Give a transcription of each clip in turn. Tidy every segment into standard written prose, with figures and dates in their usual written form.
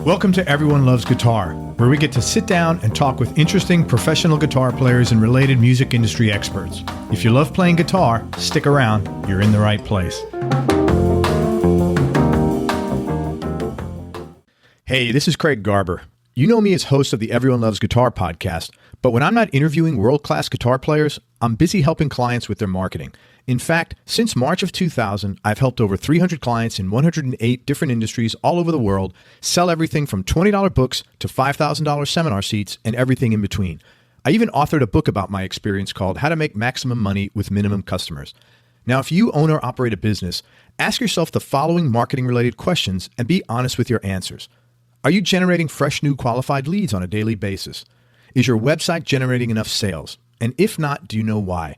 Welcome to Everyone Loves Guitar, where we get to sit down and talk with interesting professional guitar players and related music industry experts. If you love playing guitar, stick around. You're in the right place. Hey, this is Craig Garber. You know me as host of the Everyone Loves Guitar podcast, but when I'm not interviewing world-class guitar players, I'm busy helping clients with their marketing. In fact, since March of 2000, I've helped over 300 clients in 108 different industries all over the world sell everything from $20 books to $5,000 seminar seats and everything in between. I even authored a book about my experience called How to Make Maximum Money with Minimum Customers. Now, if you own or operate a business, ask yourself the following marketing-related questions and be honest with your answers. Are you generating fresh new qualified leads on a daily basis? Is your website generating enough sales? And if not, do you know why?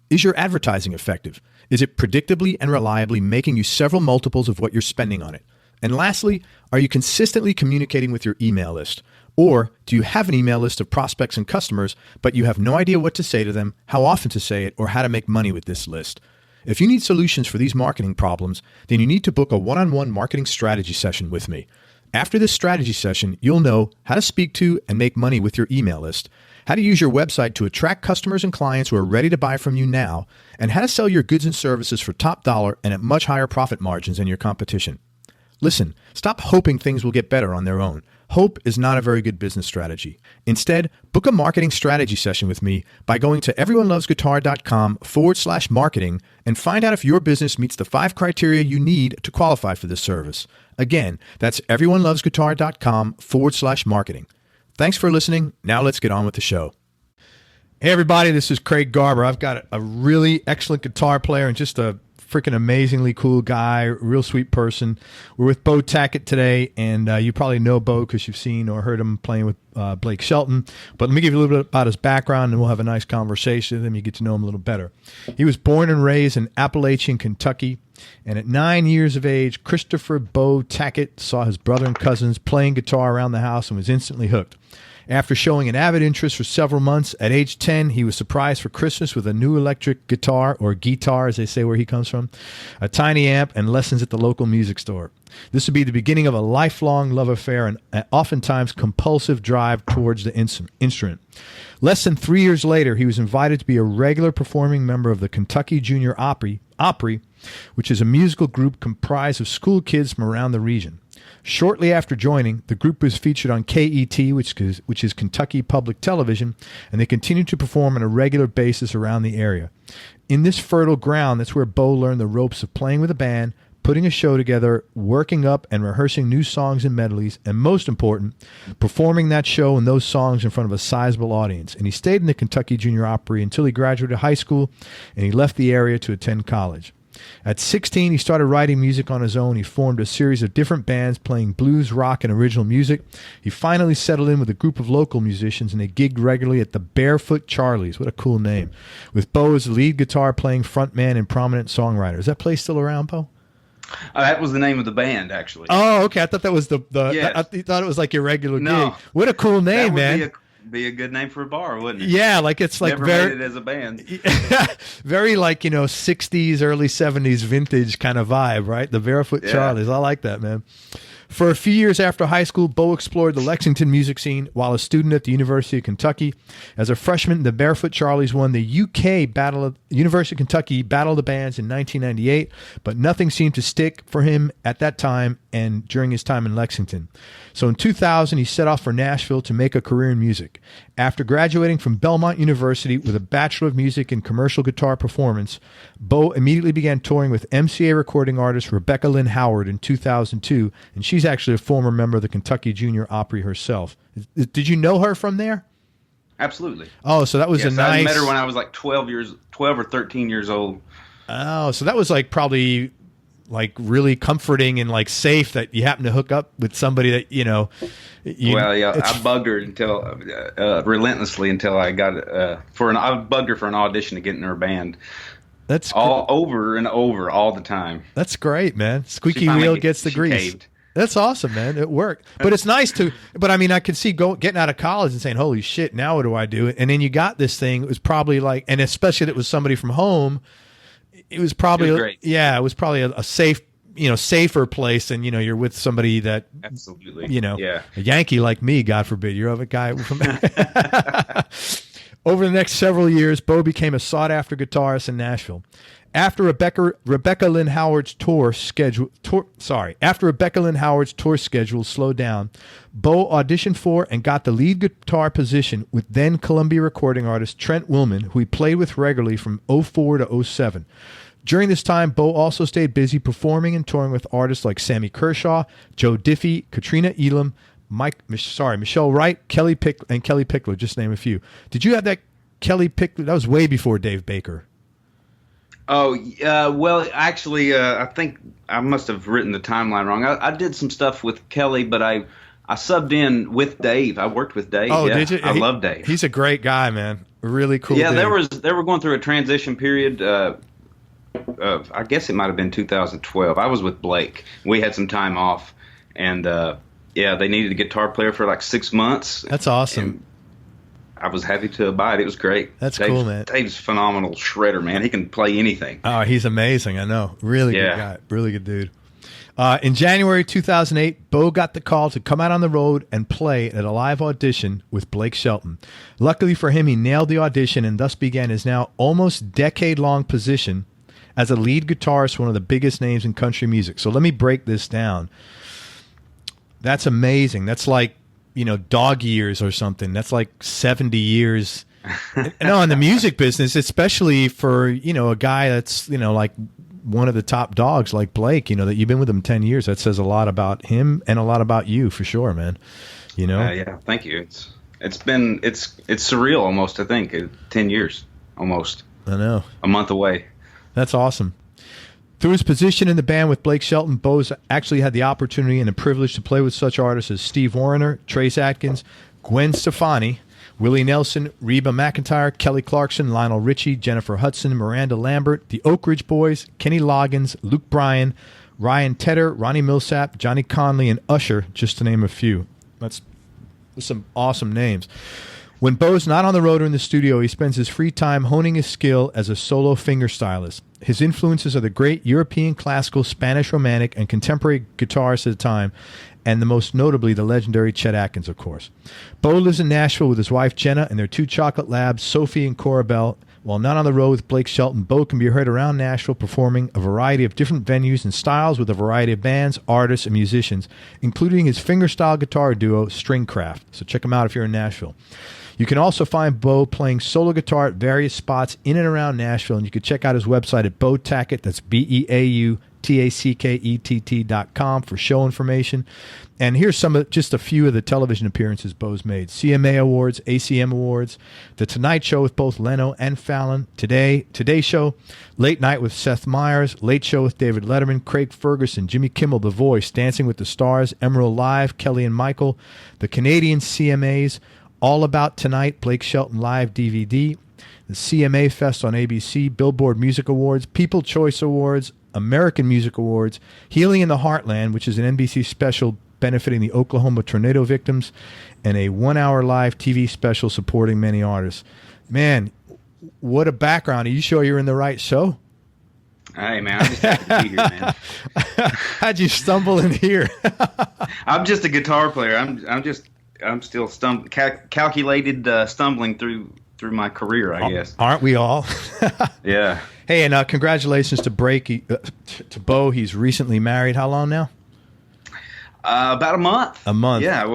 Is your advertising effective? Is it predictably and reliably making you several multiples of what you're spending on it? And lastly, are you consistently communicating with your email list? Or do you have an email list of prospects and customers, but you have no idea what to say to them, how often to say it, or how to make money with this list? If you need solutions for these marketing problems, then you need to book a one-on-one marketing strategy session with me. After this strategy session, you'll know how to speak to and make money with your email list, how to use your website to attract customers and clients who are ready to buy from you now, and how to sell your goods and services for top dollar and at much higher profit margins than your competition. Listen, stop hoping things will get better on their own. Hope is not a very good business strategy. Instead, book a marketing strategy session with me by going to everyonelovesguitar.com/marketing and find out if your business meets the 5 criteria you need to qualify for this service. Again, that's everyonelovesguitar.com/marketing. Thanks for listening. Now let's get on with the show. Hey everybody, this is Craig Garber. I've got a really excellent guitar player and just a freaking amazingly cool guy, real sweet person. We're with Beau Tackett today, and you probably know Beau because you've seen or heard him playing with Blake Shelton. But let me give you a little bit about his background, and we'll have a nice conversation with him. You get to know him a little better. He was born and raised in Appalachian, Kentucky, and at 9 years of age, Christopher Beau Tackett saw his brother and cousins playing guitar around the house and was instantly hooked. After showing an avid interest for several months, at age 10, he was surprised for Christmas with a new electric guitar, or guitar as they say where he comes from, a tiny amp, and lessons at the local music store. This would be the beginning of a lifelong love affair and oftentimes compulsive drive towards the instrument. Less than 3 years later, he was invited to be a regular performing member of the Kentucky Junior Opry, which is a musical group comprised of school kids from around the region. Shortly after joining, the group was featured on KET, which is Kentucky Public Television, and they continued to perform on a regular basis around the area. In this fertile ground, that's where Beau learned the ropes of playing with a band, putting a show together, working up and rehearsing new songs and medleys, and most important, performing that show and those songs in front of a sizable audience. And he stayed in the Kentucky Junior Opry until he graduated high school, and he left the area to attend college. At 16, he started writing music on his own. He formed a series of different bands playing blues, rock, and original music. He finally settled in with a group of local musicians, and they gigged regularly at the Barefoot Charlies. What a cool name. With Beau as the lead guitar playing frontman and prominent songwriter. Is that place still around, Beau? That was the name of the band, actually. Oh, okay. I thought that was Yes. I thought it was like your regular gig. What a cool name, man. Be a good name for a bar, wouldn't it? Yeah, like it's like Never very made it as a band. very like, 60s, early 70s vintage kind of vibe, right? The Barefoot Charlies. I like that, man. For a few years after high school, Beau explored the Lexington music scene while a student at the University of Kentucky. As a freshman, the Barefoot Charlies won the University of Kentucky Battle of the Bands in 1998, but nothing seemed to stick for him at that time and during his time in Lexington. So in 2000, he set off for Nashville to make a career in music. After graduating from Belmont University with a Bachelor of Music in Commercial Guitar Performance, Beau immediately began touring with MCA recording artist Rebecca Lynn Howard in 2002, and she's actually a former member of the Kentucky Junior Opry herself. Did you know her from there? Absolutely. Oh, so that was a nice... I met her when I was like 12 or 13 years old. Oh, so that was like probably like really comforting and like safe that you happen to hook up with somebody that, I bugged her until relentlessly until I got I bugged her for an audition to get in her band. That's all over and over all the time. That's great, man. Squeaky wheel gets the grease. Caved. That's awesome, man. It worked. But it's nice to, but I mean, I could see getting out of college and saying, holy shit, now what do I do? And then you got this thing. It was probably like, and especially that it was somebody from home, it was probably, it was great. Yeah, it was probably a safe, safer place than, you're with somebody that, absolutely, a Yankee like me, God forbid. You're a guy from Over the next several years, Bo became a sought-after guitarist in Nashville. After Rebecca Lynn Howard's tour schedule slowed down, Bo auditioned for and got the lead guitar position with then Columbia recording artist Trent Willman, who he played with regularly from 2004 to 2007. During this time, Bo also stayed busy performing and touring with artists like Sammy Kershaw, Joe Diffie, Katrina Elam, Michelle Wright, Kelly Pickler, just to name a few. Did you have that Kelly Pickler? That was way before Dave Baker. Oh, well, actually, I think I must have written the timeline wrong. I did some stuff with Kelly, but I subbed in with Dave. I worked with Dave. Oh, did you? I love Dave. He's a great guy, man. Really cool. Yeah, dude. they were going through a transition period. I guess it might have been 2012. I was with Blake. We had some time off, and they needed a guitar player for like 6 months. That's awesome. I was happy to abide. It was great. That's cool, man. Dave's a phenomenal shredder, man. He can play anything. Oh, he's amazing. I know. Really good guy. Really good dude. In January 2008, Bo got the call to come out on the road and play at a live audition with Blake Shelton. Luckily for him, he nailed the audition and thus began his now almost decade-long position as a lead guitarist for one of the biggest names in country music. So let me break this down. That's amazing. That's like, dog years or something. That's like 70 years. No, in the music business, especially for, a guy that's, like one of the top dogs like Blake, that you've been with him 10 years. That says a lot about him and a lot about you for sure, man. Yeah, thank you. It's surreal almost, I think. 10 years almost. I know. A month away. That's awesome. Through his position in the band with Blake Shelton, Bo's actually had the opportunity and the privilege to play with such artists as Steve Wariner, Trace Atkins, Gwen Stefani, Willie Nelson, Reba McEntire, Kelly Clarkson, Lionel Richie, Jennifer Hudson, Miranda Lambert, the Oak Ridge Boys, Kenny Loggins, Luke Bryan, Ryan Tedder, Ronnie Millsap, Johnny Conley, and Usher, just to name a few. That's some awesome names. When Bo's not on the road or in the studio, he spends his free time honing his skill as a solo fingerstylist. His influences are the great European classical, Spanish romantic, and contemporary guitarists at the time, and the most notably the legendary Chet Atkins, of course. Bo lives in Nashville with his wife Jenna and their two chocolate labs, Sophie and Cora Bell. While not on the road with Blake Shelton, Bo can be heard around Nashville performing a variety of different venues and styles with a variety of bands, artists, and musicians, including his fingerstyle guitar duo, Stringcraft. So check him out if you're in Nashville. You can also find Bo playing solo guitar at various spots in and around Nashville, and you can check out his website at Bo Tackett, that's BeauTackett.com for show information. And here's just a few of the television appearances Bo's made. CMA Awards, ACM Awards, The Tonight Show with both Leno and Fallon, Today Show, Late Night with Seth Meyers, Late Show with David Letterman, Craig Ferguson, Jimmy Kimmel, The Voice, Dancing with the Stars, Emerald Live, Kelly and Michael, the Canadian CMAs, All About Tonight, Blake Shelton Live DVD, the CMA Fest on ABC, Billboard Music Awards, People Choice Awards, American Music Awards, Healing in the Heartland, which is an NBC special benefiting the Oklahoma tornado victims, and a 1-hour live TV special supporting many artists. Man, what a background. Are you sure you're in the right show? Hey, man, I'm just happy to be here, man. How'd you stumble in here? I'm just a guitar player. I'm still calculated stumbling through my career, I guess. Aren't we all? Yeah. Hey, and congratulations to to Bo. He's recently married. How long now? About a month. A month. Yeah.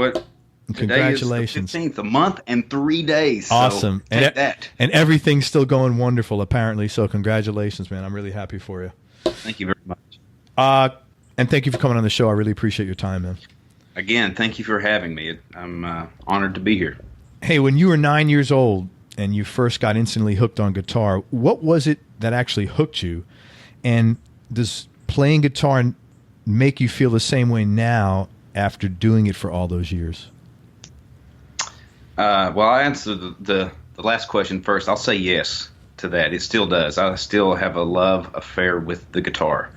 Congratulations. Today is the 15th, a month and 3 days. Awesome. So take that. And everything's still going wonderful, apparently. So congratulations, man. I'm really happy for you. Thank you very much. And thank you for coming on the show. I really appreciate your time, man. Again, thank you for having me. I'm honored to be here. Hey, when you were 9 years old and you first got instantly hooked on guitar, what was it that actually hooked you? And does playing guitar make you feel the same way now after doing it for all those years? Well, I'll answer the last question first. I'll say yes to that. It still does. I still have a love affair with the guitar.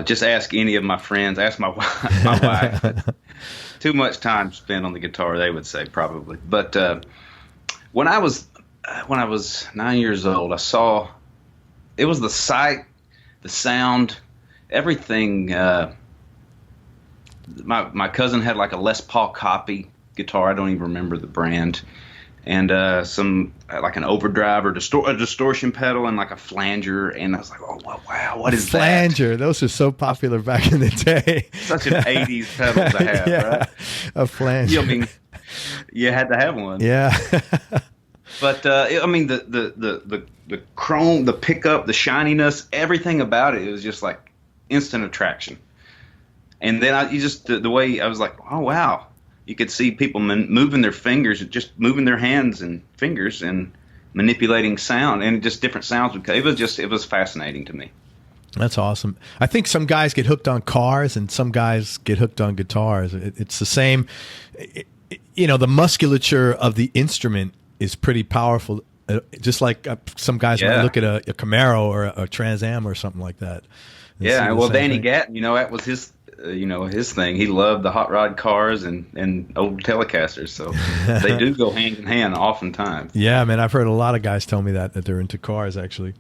Just ask any of my friends. Ask my wife. Too much time spent on the guitar, they would say, probably. But when I was 9 years old, I saw it was the sight, the sound, everything. My cousin had like a Les Paul copy guitar. I don't even remember the brand. And some like an overdrive or a distortion pedal and like a flanger. And I was like, oh, wow, what is flanger? that? Those are so popular back in the day. Such an 80s pedal to have, right? A flanger. I mean, you had to have one. Yeah. But I mean, the chrome, the pickup, the shininess, everything about it was just like instant attraction. And then the way I was like, oh, wow. You could see people moving their fingers, just moving their hands and fingers and manipulating sound and just different sounds. It was fascinating to me. That's awesome. I think some guys get hooked on cars and some guys get hooked on guitars. It's the same. The musculature of the instrument is pretty powerful. Just like some guys might look at a Camaro or a Trans Am or something like that. Yeah, well, Danny Gatton, that was his thing. He loved the hot rod cars and old Telecasters, so they do go hand in hand oftentimes. Yeah, man, I've heard a lot of guys tell me that they're into cars, actually.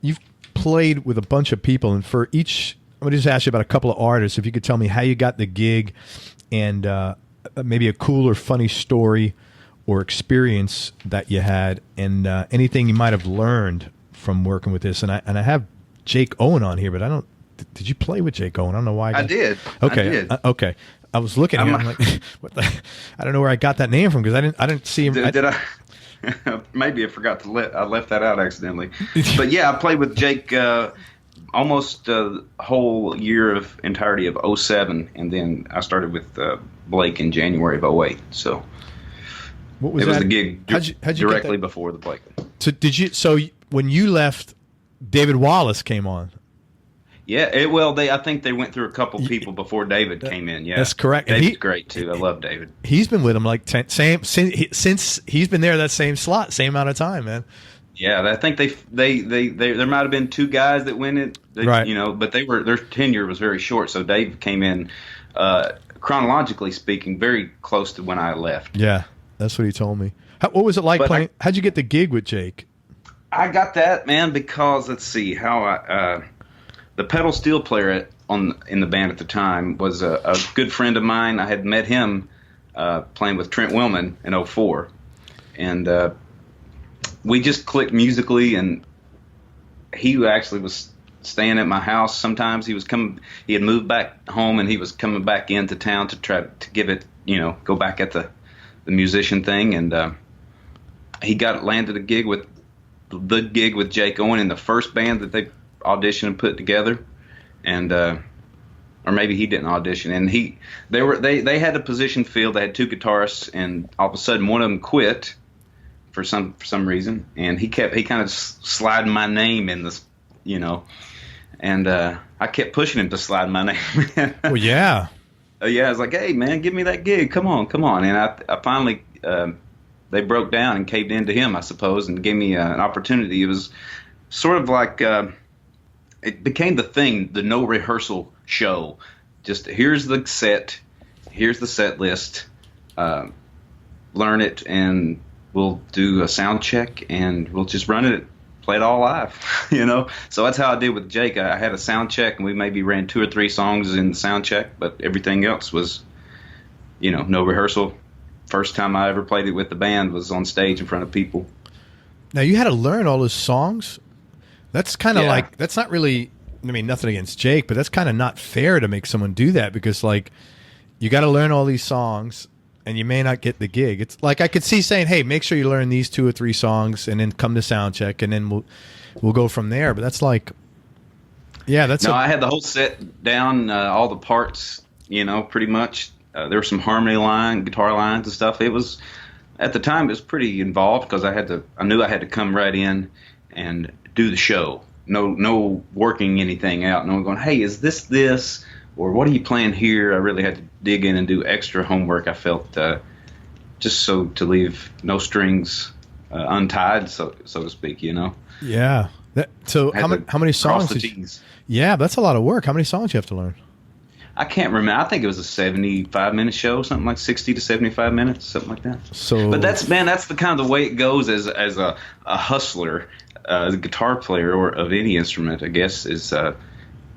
You've played with a bunch of people, and for each, I'm going to just ask you about a couple of artists. If you could tell me how you got the gig and maybe a cool or funny story or experience that you had, and anything you might have learned from working with this. And I have Jake Owen on here, but I don't. Did you play with Jake Owen? I don't know why. I did. Okay. I did. Okay. I was looking at him. I'm like, what the? I don't know where I got that name from because I didn't see him. Did I? Maybe I forgot to I left that out accidentally. But yeah, I played with Jake almost the whole year of entirety of 07, and then I started with Blake in January of 08. So what was it that? was the gig how'd you directly before the Blake. So So when you left, David Wallace came on. Yeah, I think they went through a couple people before David came in. Yeah, that's correct. David's great too. I love David. He's been with him like since he's been there that same slot, same amount of time, man. Yeah, I think they there might have been two guys that went it, right? But their tenure was very short. So Dave came in, chronologically speaking, very close to when I left. Yeah, that's what he told me. What was it like playing? How'd you get the gig with Jake? I got that, man, because let's see how the pedal steel player in the band at the time was a good friend of mine. I had met him playing with Trent Willman in 04. And we just clicked musically, and he actually was staying at my house sometimes. He had moved back home, and he was coming back into town to try to give it, go back at the musician thing. And he landed the gig with Jake Owen in the first band that they audition and put together, and or maybe he didn't audition, and they had a position filled. They had two guitarists, and all of a sudden one of them quit for some reason, and he kind of sliding my name in this, and I kept pushing him to slide my name. Well, yeah, yeah. I was like, hey man, give me that gig, come on, and I finally they broke down and caved into him, I suppose, and gave me an opportunity. It was sort of like it became the thing, the no rehearsal show. Just here's the set list, learn it, and we'll do a sound check, and we'll just run it, play it all live, So that's how I did with Jake. I had a sound check, and we maybe ran 2 or 3 songs in the sound check, but everything else was, no rehearsal. First time I ever played it with the band was on stage in front of people. Now you had to learn all those songs. That's kind of like, that's not really, I mean, nothing against Jake, but that's kind of not fair to make someone do that, because like you got to learn all these songs and you may not get the gig. It's like I could see saying, hey, make sure you learn these 2 or 3 songs and then come to sound check, and then we'll go from there. But that's like, yeah, that's I had the whole set down, all the parts, pretty much. There were some harmony guitar lines and stuff. It was, at the time, it was pretty involved because I knew I had to come right in and do the show. No working anything out. No one going, hey, is this, or what are you playing here? I really had to dig in and do extra homework. I felt just so to leave no strings untied, so to speak. Yeah. So how many songs? Yeah, that's a lot of work. How many songs you have to learn? I can't remember. I think it was a 75-minute show, something like 60 to 75 minutes, something like that. But that's the kind of the way it goes as a hustler, as a guitar player or of any instrument, I guess, is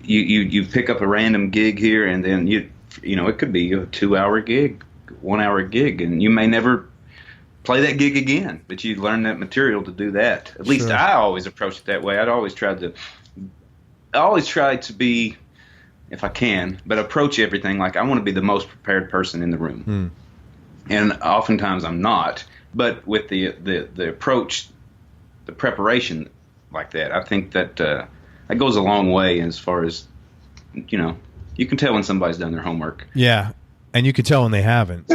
you pick up a random gig here, and then it could be a 2-hour gig, 1-hour gig, and you may never play that gig again, but you learn that material to do that. At least I always approached it that way. I always try to be, if I can, but approach everything like I want to be the most prepared person in the room. And oftentimes I'm not, but with the approach, the preparation like that, I think that that goes a long way as far as, you can tell when somebody's done their homework. Yeah, and you can tell when they haven't.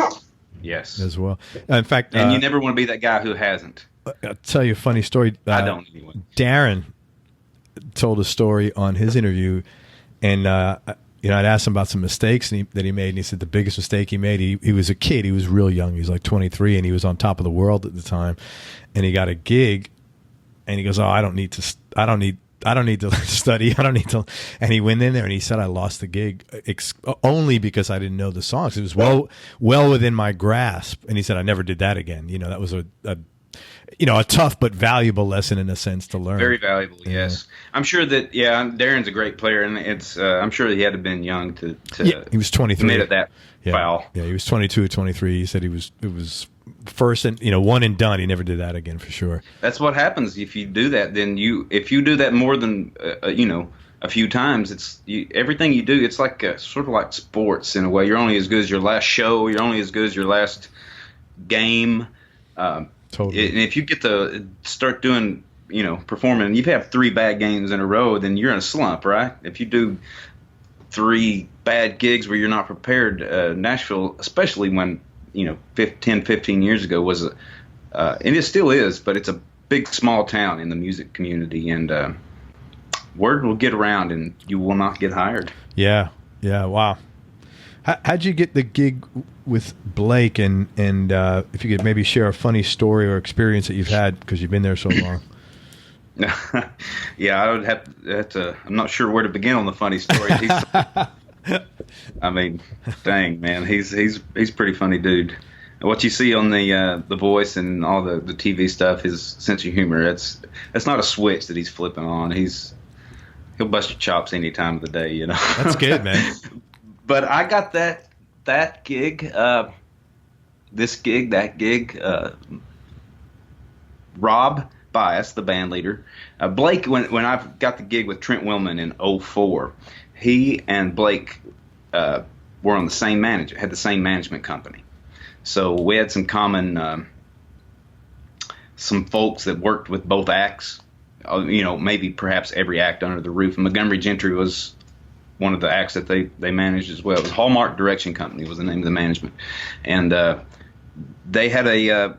Yes. As well. In fact, and you never want to be that guy who hasn't. I'll tell you a funny story. I don't anyway. Darren told a story on his interview, and I'd asked him about some mistakes that he made, and he said the biggest mistake he made. He was a kid. He was real young. He was like 23, and he was on top of the world at the time. And he got a gig, and he goes, "Oh, I don't need to study. I don't need to." And he went in there and he said, "I lost the gig only because I didn't know the songs. It was well within my grasp." And he said, "I never did that again." That was a tough but valuable lesson in a sense to learn. Very valuable, yes. I'm sure that Darren's a great player, and it's I'm sure he had to have been young to he was 23. Made it that foul. Yeah, he was 22 or 23. He said it was first and one and done. He never did that again for sure. That's what happens if you do that. Then if you do that more than a few times, it's everything you do. It's like sort of like sports in a way. You're only as good as your last show. You're only as good as your last game. Totally. And if you get to start doing, performing, and you have 3 bad games in a row, then you're in a slump, right? If you do 3 bad gigs where you're not prepared, Nashville, especially when 10, 15 years ago was and it still is, but it's a big, small town in the music community, and word will get around, and you will not get hired. Yeah, wow. How'd you get the gig with Blake, and if you could maybe share a funny story or experience that you've had because you've been there so long? Yeah, I would have to. I'm not sure where to begin on the funny story. I mean, dang, man, he's pretty funny dude. What you see on the Voice and all the TV stuff, his sense of humor, that's not a switch that he's flipping on. He'll bust your chops any time of the day, That's good, man. But I got that gig, this gig, that gig. Rob Bias, the band leader, Blake. When I got the gig with Trent Willman in 2004, he and Blake were on the same manager, had the same management company. So we had some common, some folks that worked with both acts. Maybe perhaps every act under the roof. And Montgomery Gentry was one of the acts that they managed as well. It was Hallmark Direction Company was the name of the management. And they had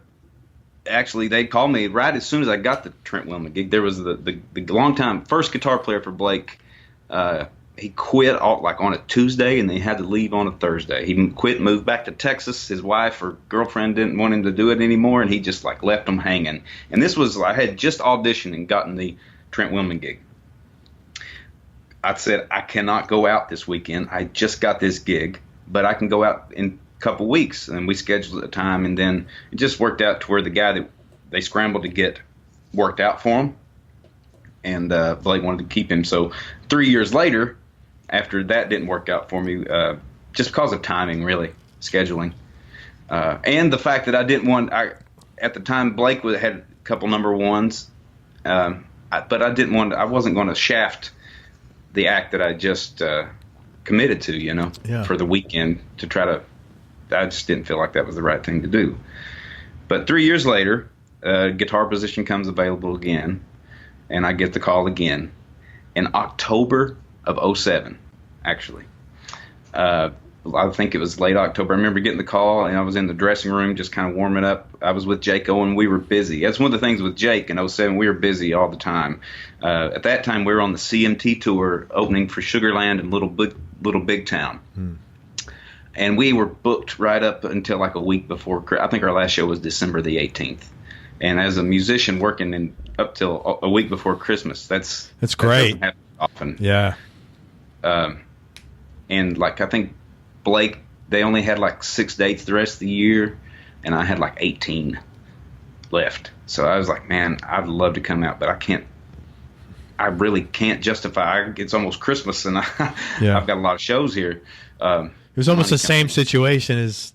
actually they called me right as soon as I got the Trent Willman gig. There was the longtime first guitar player for Blake. He quit on a Tuesday, and they had to leave on a Thursday. He quit, moved back to Texas. His wife or girlfriend didn't want him to do it anymore, and he just left them hanging. And this was, I had just auditioned and gotten the Trent Willman gig. I said, I cannot go out this weekend. I just got this gig, but I can go out in a couple weeks. And we scheduled a time, and then it just worked out to where the guy that they scrambled to get worked out for him, and Blake wanted to keep him. So 3 years later, after that didn't work out for me, just because of timing, really, scheduling, and the fact that I didn't want. At the time, Blake had a couple number ones, but I didn't want. I wasn't going to shaft the act that I just committed to, for the weekend to try to. I just didn't feel like that was the right thing to do. But 3 years later, guitar position comes available again, and I get the call again in October of 2007, actually. I think it was late October. I remember getting the call, and I was in the dressing room just kind of warming up. I was with Jake Owen. We were busy. That's one of the things with Jake in 2007. We were busy all the time. At that time, we were on the CMT tour opening for Sugarland and Little Big Town. And we were booked right up until like a week before. I think our last show was December the 18th. And as a musician working up till a week before Christmas, that's great. That doesn't happen often. Yeah. And I think Blake, they only had 6 dates the rest of the year, and I had 18 left. So I was like, man, I'd love to come out, but I can't I really can't justify. It's almost Christmas, and Yeah. I've got a lot of shows here. It was almost the same situation as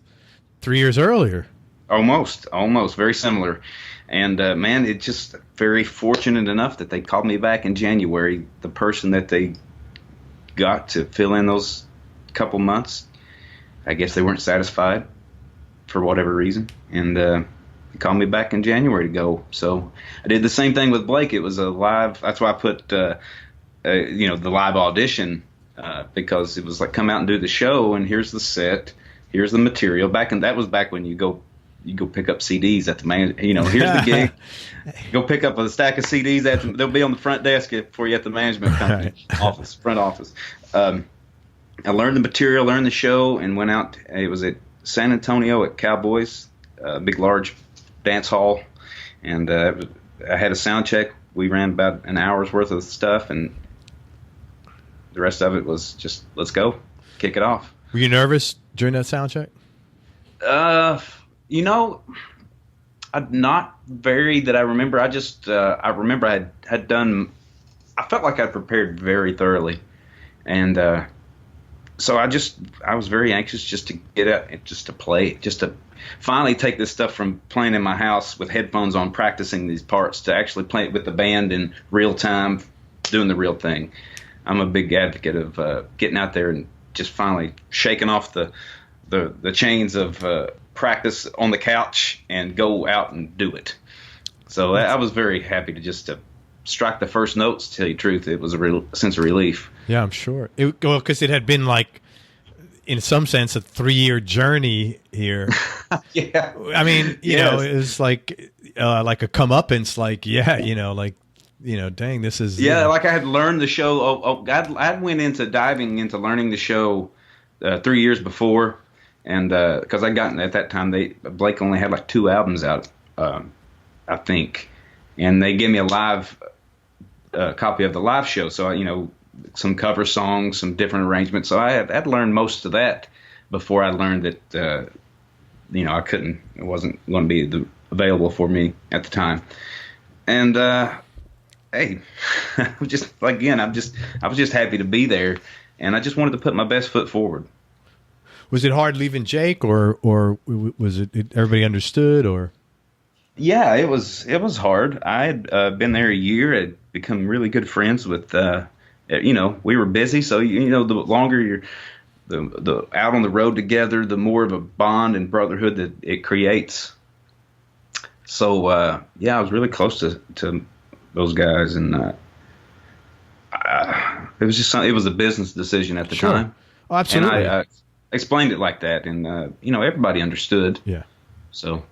3 years earlier. Almost, very similar. And man, it's just very fortunate enough that they called me back in January. The person that they got to fill in those couple months, I guess they weren't satisfied for whatever reason, and they called me back in January to go. So I did the same thing with Blake. It was a live. That's why I put the live audition, because it was like, come out and do the show, and here's the set, here's the material. That was back when you go pick up CDs at the here's the gig. Go pick up a stack of CDs they'll be on the front desk for you at the management company front office. I learned the material, learned the show, and went out. It was at San Antonio at Cowboys, a big, large dance hall, and I had a sound check. We ran about an hour's worth of stuff, and the rest of it was just, let's go, kick it off. Were you nervous during that sound check? Not very that I remember. I remember I had done. I felt like I prepared very thoroughly, and so I was very anxious just to get out, just to play, just to finally take this stuff from playing in my house with headphones on, practicing these parts, to actually play it with the band in real time, doing the real thing. I'm a big advocate of getting out there and just finally shaking off the chains of practice on the couch and go out and do it. So I was very happy to strike the first notes. To tell you the truth, it was a real sense of relief. Yeah, I'm sure. Because it had been, like, in some sense, a 3-year journey here. Yeah. I mean, you know, it was like a comeuppance. Like, dang, this is. Yeah, like I had learned the show. I went into diving into learning the show 3 years before. And because I got at that time, Blake only had like 2 albums out, I think, and they gave me a live copy of the live show. So some cover songs, some different arrangements. So I had learned most of that before I learned that I couldn't. It wasn't going to be available for me at the time. And hey, I was just happy to be there, and I just wanted to put my best foot forward. Was it hard leaving Jake, or was it everybody understood, or? Yeah, it was hard. I had been there a year. I'd become really good friends with, we were busy. So, the longer you're the out on the road together, the more of a bond and brotherhood that it creates. So, I was really close to those guys. And it was just it was a business decision at the time. Oh, absolutely. And I explained it like that, and everybody understood. Yeah. So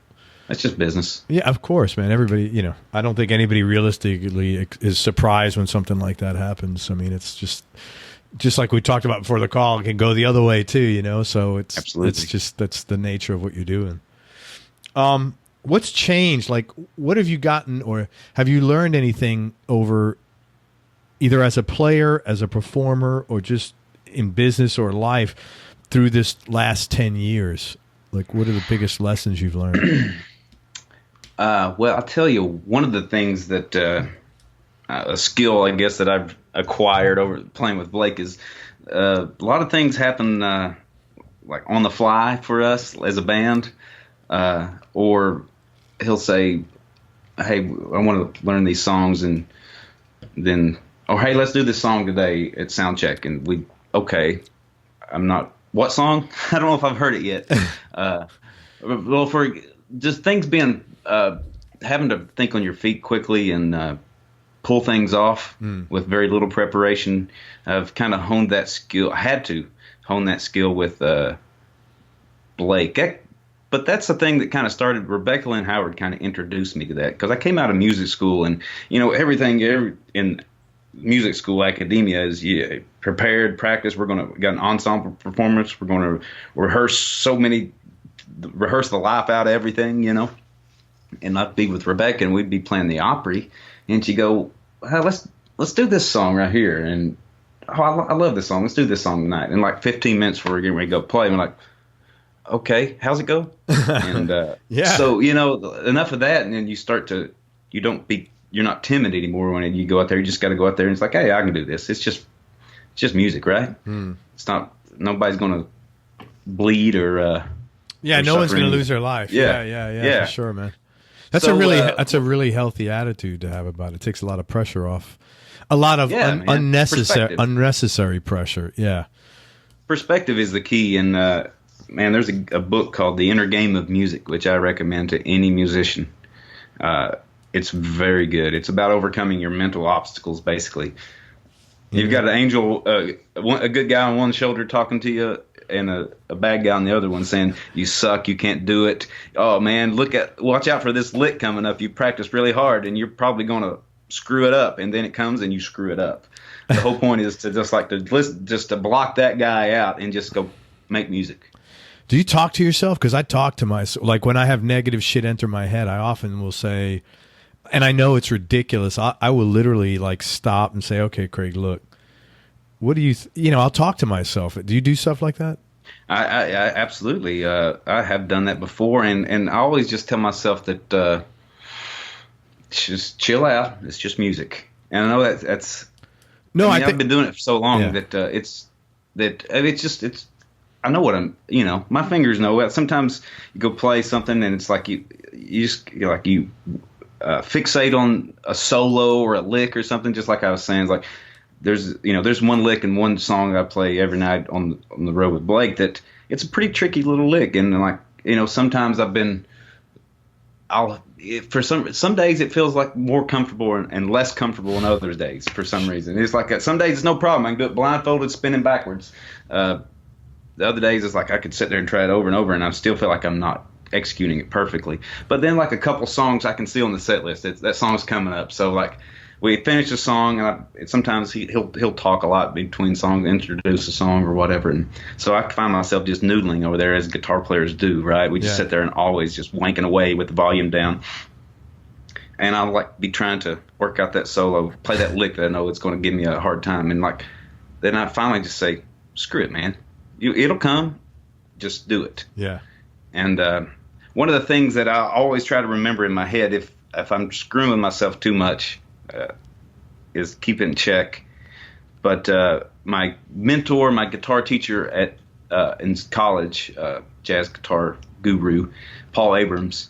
that's just business. Yeah, of course, man. Everybody, I don't think anybody realistically is surprised when something like that happens. I mean, it's just like we talked about before the call. It can go the other way too, So it's absolutely. It's just that's the nature of what you're doing. What's changed? Like, what have you gotten, or have you learned anything over, either as a player, as a performer, or just in business or life, through this last 10 years? Like, what are the biggest lessons you've learned? Well, I'll tell you, one of the things that a skill, I guess, that I've acquired over playing with Blake is a lot of things happen like on the fly for us as a band, or he'll say, hey, I want to learn these songs, and then, hey, let's do this song today at soundcheck, and what song? I don't know if I've heard it yet. Well, for just things being, having to think on your feet quickly and pull things off with very little preparation, I've kind of honed that skill. I had to hone that skill with Blake. But that's the thing that kind of started. Rebecca Lynn Howard kind of introduced me to that, because I came out of music school, and everything in music school academia is prepared, practice. We got an ensemble performance. We're going to rehearse the life out of everything, And I'd be with Rebecca, and we'd be playing the Opry, and she'd go, let's do this song right here, and I love this song. Let's do this song tonight. And like 15 minutes before we're getting ready to go play, I'm like, okay, how's it go? And yeah. So enough of that, and then you don't you're not timid anymore when you go out there. You just got to go out there and it's like, hey, I can do this. It's just music, right? It's not, nobody's going to bleed or no one's going to lose their life. Yeah, for sure, man. That's a really healthy attitude to have about it. It takes a lot of pressure off. A lot of unnecessary pressure. Yeah. Perspective is the key. And, man, there's a book called The Inner Game of Music, which I recommend to any musician. It's very good. It's about overcoming your mental obstacles, basically. You've got an angel, a good guy on one shoulder talking to you, and a bad guy on the other one saying, you suck, you can't do it. Oh, man, watch out for this lick coming up. You practiced really hard, and you're probably going to screw it up. And then it comes, and you screw it up. The whole point is to just to block that guy out and just go make music. Do you talk to yourself? Because I talk to myself. Like when I have negative shit enter my head, I often will say, and I know it's ridiculous, I will literally like stop and say, okay, Craig, look, what do you, I'll talk to myself. Do you do stuff like that? I absolutely. I have done that before. And I always just tell myself that just chill out. It's just music. And I know that's, no, I've been doing it for so long that I know what I'm, my fingers know it. Sometimes you go play something and it's like you fixate on a solo or a lick or something. Just like I was saying, it's like there's one lick in one song I play every night on the road with Blake that it's a pretty tricky little lick. And like, sometimes for some days it feels like more comfortable and less comfortable in other days for some reason. It's like some days it's no problem. I can do it blindfolded, spinning backwards. The other days it's like I could sit there and try it over and over and I still feel like I'm not executing it perfectly. But then like a couple songs I can see on the set list, that song's coming up. So like we finish a song and sometimes he'll talk a lot between songs, introduce a song or whatever. And so I find myself just noodling over there as guitar players do, right? We just sit there and always just wanking away with the volume down. And I'll like be trying to work out that solo, play that lick that I know it's going to give me a hard time. And like, then I finally just say, screw it, man. It'll come. Just do it. Yeah. And one of the things that I always try to remember in my head, if I'm screwing with myself too much, is keep it in check. But my mentor, my guitar teacher in college, jazz guitar guru, Paul Abrams,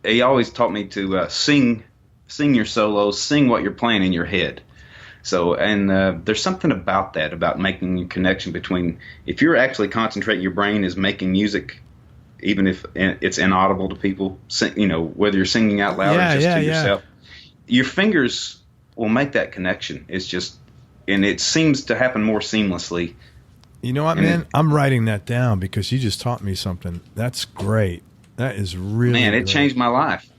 he always taught me to sing your solos, sing what you're playing in your head. So, and there's something about that, about making a connection between, if you're actually concentrating, your brain is making music, even if it's inaudible to people, whether you're singing out loud or just to yourself, your fingers will make that connection. It's just, and it seems to happen more seamlessly. You know what, man? I'm writing that down because you just taught me something. That's great. That is really, man, it great. Changed my life.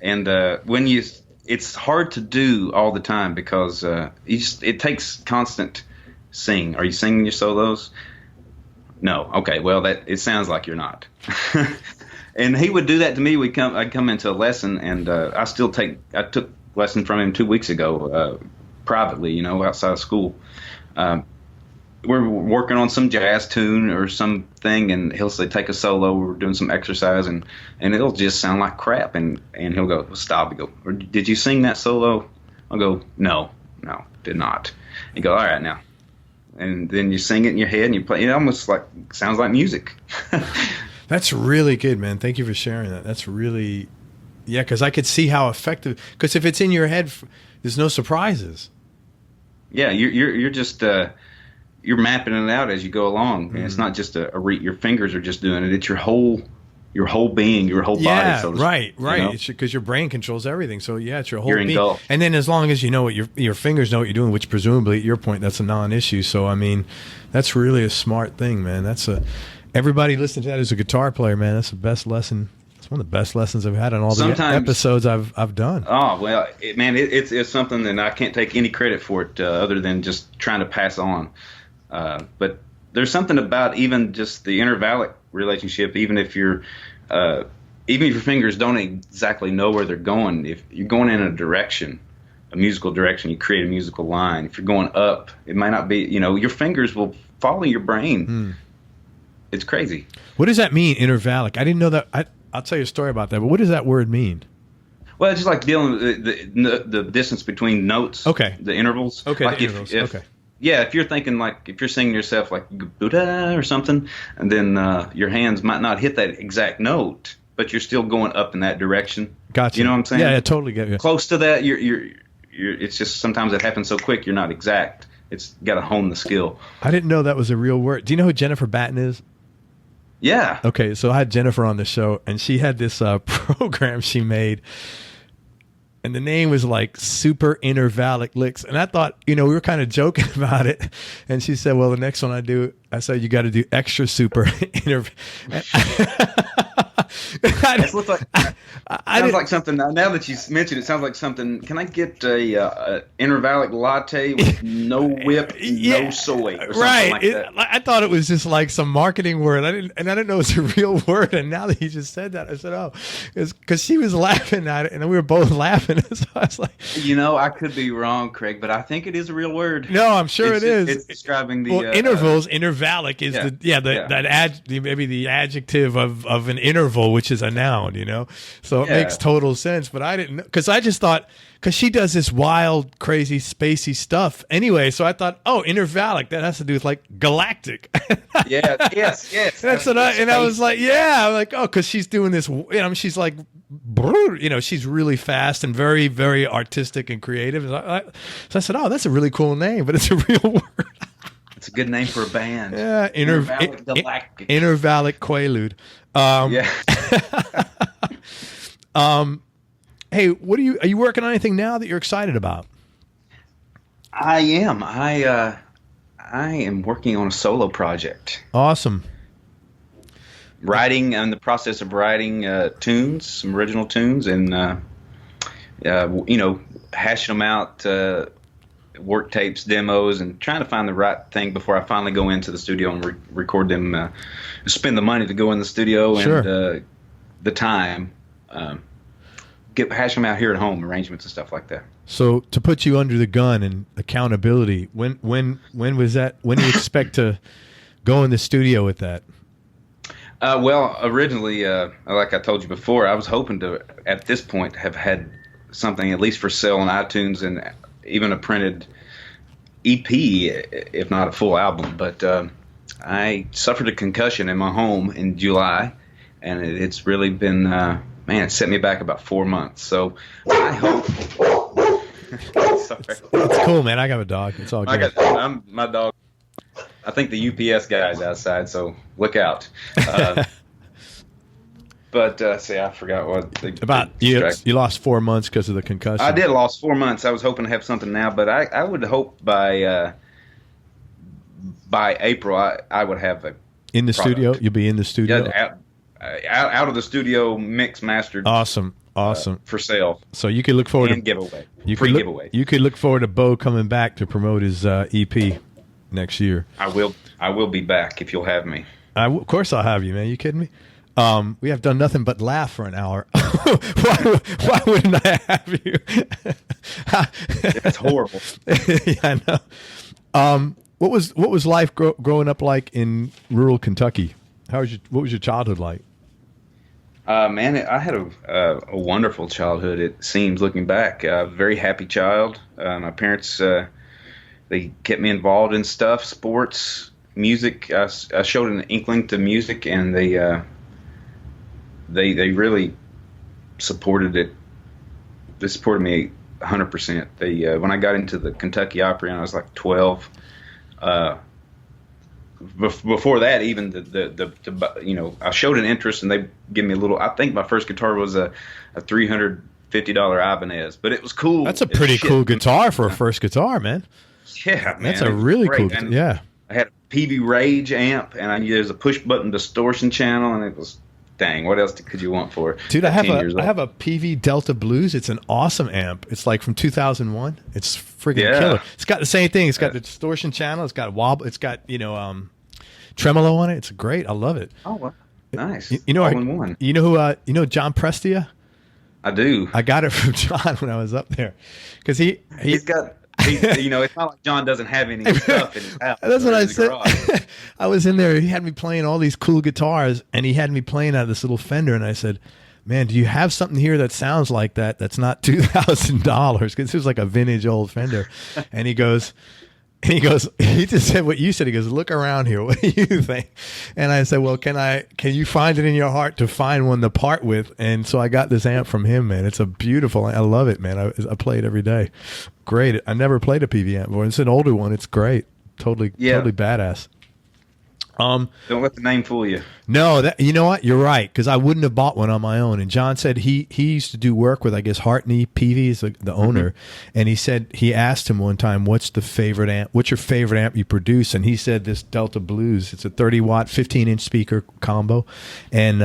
And it's hard to do all the time because it takes constant sing. Are you singing your solos? No. Okay. Well, it sounds like you're not. And he would do that to me. I'd come into a lesson, and I took lesson from him 2 weeks ago, privately, outside of school. We're working on some jazz tune or something, and he'll say, take a solo. We're doing some exercise, and it'll just sound like crap. And he'll go, well, stop. He'll go, did you sing that solo? I'll go, no, did not. He go, all right, now. And then you sing it in your head, and you play. It almost sounds like music. That's really good, man. Thank you for sharing that. That's really, because I could see how effective. Because if it's in your head, there's no surprises. Yeah, you're just. You're mapping it out as you go along, and it's not just your fingers are just doing it. It's your whole being, your whole body. So right. It's because your brain controls everything. So it's your whole being. Engulfed. And then as long as you know what your fingers know what you're doing, which presumably at your point that's a non-issue. So I mean, that's really a smart thing, man. Everybody listening to that as a guitar player, man. That's the best lesson. It's one of the best lessons I've had on all the episodes I've done. Oh well, it's something that I can't take any credit for it other than just trying to pass on. But there's something about even just the intervallic relationship, even if your fingers don't exactly know where they're going. If you're going in a musical direction, you create a musical line. If you're going up, it might not be, your fingers will follow your brain. It's crazy. What does that mean, intervallic? I didn't know that. I'll tell you a story about that, but what does that word mean? Well, it's just like dealing with the distance between notes. Okay. The intervals. Okay. Like the intervals. Okay. Yeah, if you're thinking like if you're singing yourself like Buddha or something, and then your hands might not hit that exact note, but you're still going up in that direction. Gotcha. You know what I'm saying? Yeah, I totally get you. Close to that, you're. It's just sometimes it happens so quick you're not exact. It's got to hone the skill. I didn't know that was a real word. Do you know who Jennifer Batten is? Yeah. Okay, so I had Jennifer on the show, and she had this program she made, and the name was like Super Intervallic Licks. And I thought, we were kind of joking about it. And she said, well, the next one I said, you got to do extra super interval. It looks like sounds like something. Now that you mentioned it, sounds like something. Can I get a intervallic latte with no whip, no soy, or something like that? I thought it was just like some marketing word. I didn't know it was a real word. And now that you just said that, I said, oh, it's because she was laughing at it, and we were both laughing. So I was like, I could be wrong, Craig, but I think it is a real word. No, I'm sure it is. It's describing the intervals. Intervallic is maybe the adjective of an interval, which is a noun, so it makes total sense. But I didn't know, because I just thought, because she does this wild, crazy, spacey stuff anyway. So I thought, oh, intervallic, that has to do with like galactic. Yes. That's what I was like, yeah, I'm like, oh, because she's doing this, she's like, she's really fast and very, very artistic and creative. So I said, oh, that's a really cool name, but it's a real word. It's a good name for a band. Yeah, Intervallic Galactic. Intervallic Quaalude. Hey, are you working on anything now that you're excited about? I am. I am working on a solo project. Awesome. In the process of writing tunes, some original tunes, and hashing them out, work tapes, demos, and trying to find the right thing before I finally go into the studio and record them. Spend the money to go in the studio and the time. Hash them out here at home, arrangements and stuff like that. So to put you under the gun and accountability, when was that? When do you expect to go in the studio with that? Well, originally, like I told you before, I was hoping to, at this point, have had something at least for sale on iTunes and even a printed EP, if not a full album. But I suffered a concussion in my home in July, and it's really been, it set me back about 4 months. So I hope. Sorry. It's cool, man. I got a dog. It's all good. My dog. I think the UPS guy's outside, so look out. But see, I forgot what you lost 4 months because of the concussion. I did lost 4 months. I was hoping to have something now, but I would hope by April I would have a in the product. Studio. You'll be in the studio. Yeah, out of the studio, mixed, mastered. Awesome. For sale. So you could look forward to giveaway. Giveaway. You could look forward to Bo coming back to promote his EP next year. I will be back if you'll have me. Of course I'll have you, man. You kidding me? We have done nothing but laugh for an hour. why wouldn't I have you? That's horrible. Yeah, I know. What was life growing up like in rural Kentucky? What was your childhood like? Man, I had a wonderful childhood. It seems, looking back, a very happy child. My parents they kept me involved in stuff, sports, music. I showed an inkling to music, and they really supported it. They supported me 100%. They when I got into the Kentucky Opry, and I was like 12. Before that, even the I showed an interest, and they give me a little. I think my first guitar was a $350 Ibanez, but it was cool. That's a pretty cool guitar for a first guitar, man. Yeah, man, that's a really cool. Yeah, I had a PV Rage amp, and there's a push button distortion channel, and it was. Dang, what else could you want for it? Dude, I have a PV Delta Blues. It's an awesome amp. It's like from 2001. It's freaking killer. It's got the same thing. It's got the distortion channel. It's got wobble. It's got tremolo on it. It's great. I love it. Oh, well, nice. You know, all in one. You know who? John Prestia. I do. I got it from John when I was up there because he's got. It's not like John doesn't have any stuff in his house. That's what I said. I was in there. He had me playing all these cool guitars, and he had me playing out of this little Fender. And I said, man, do you have something here that sounds like that? That's not $2,000, because this was like a vintage old Fender. And he goes, he just said what you said. He goes, look around here. What do you think? And I said, well, can you find it in your heart to find one to part with? And so I got this amp from him, man. It's a beautiful, I love it, man. I play it every day. Great. I never played a PV amp before. It's an older one. It's great. Totally badass. Don't let the name fool you. No, you know what? You're right, because I wouldn't have bought one on my own. And John said he used to do work with, I guess, Hartney PV is the owner, and he said he asked him one time, "What's your favorite amp you produce?" And he said this Delta Blues. It's a 30-watt, 15-inch speaker combo, and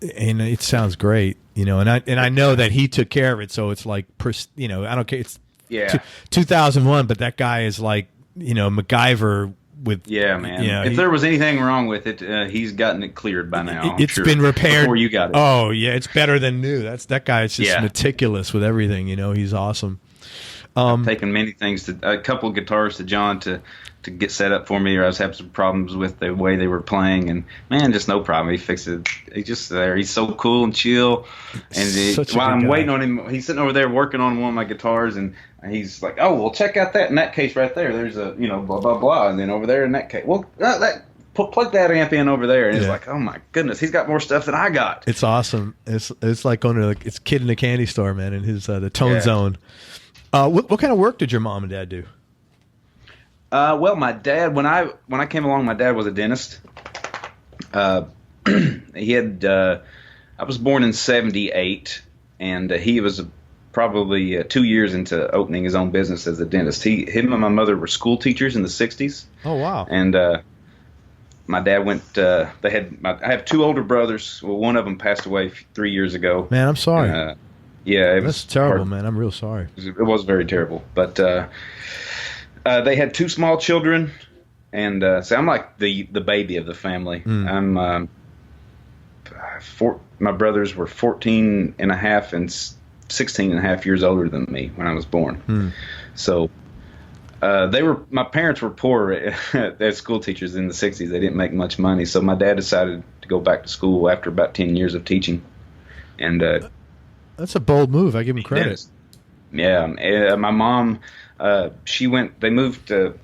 it sounds great, you know. And I know that he took care of it, so it's like, you know, I don't care. It's 2001, but that guy is like, you know, MacGyver. Man. You know, if there was anything wrong with it, he's gotten it cleared by now. It's been repaired before you got it. Oh yeah, it's better than new. That guy is just meticulous with everything. You know, he's awesome. I've taken many things a couple of guitars to John to get set up for me, or I was having some problems with the way they were playing, and man, just no problem. He fixed it. He's just there. He's so cool and chill. And while I'm waiting on him, he's sitting over there working on one of my guitars, and he's like, "Oh, well, check out that in that case right there. There's a, you know, blah blah blah, and then over there in that case, well, plug that amp in over there." And he's like, "Oh my goodness, he's got more stuff than I got." It's awesome. It's like going to it's Kid in the Candy Store, man, and his the Tone Zone. What kind of work did your mom and dad do? Well, my dad, when I came along, my dad was a dentist. He had I was born in '78, and he was probably 2 years into opening his own business as a dentist. Him and my mother were school teachers in the '60s. Oh wow! And my dad went. I have two older brothers. Well, one of them passed away 3 years ago. Man, I'm sorry. That's terrible, man. I'm real sorry. It was very terrible, but they had two small children, and so I'm like the baby of the family. I'm my brothers were 14 and a half and 16 and a half years older than me when I was born. So my parents were poor as school teachers in the 60s. They didn't make much money, so my dad decided to go back to school after about 10 years of teaching. And that's a bold move. I give him credit. Yeah, my mom, they moved to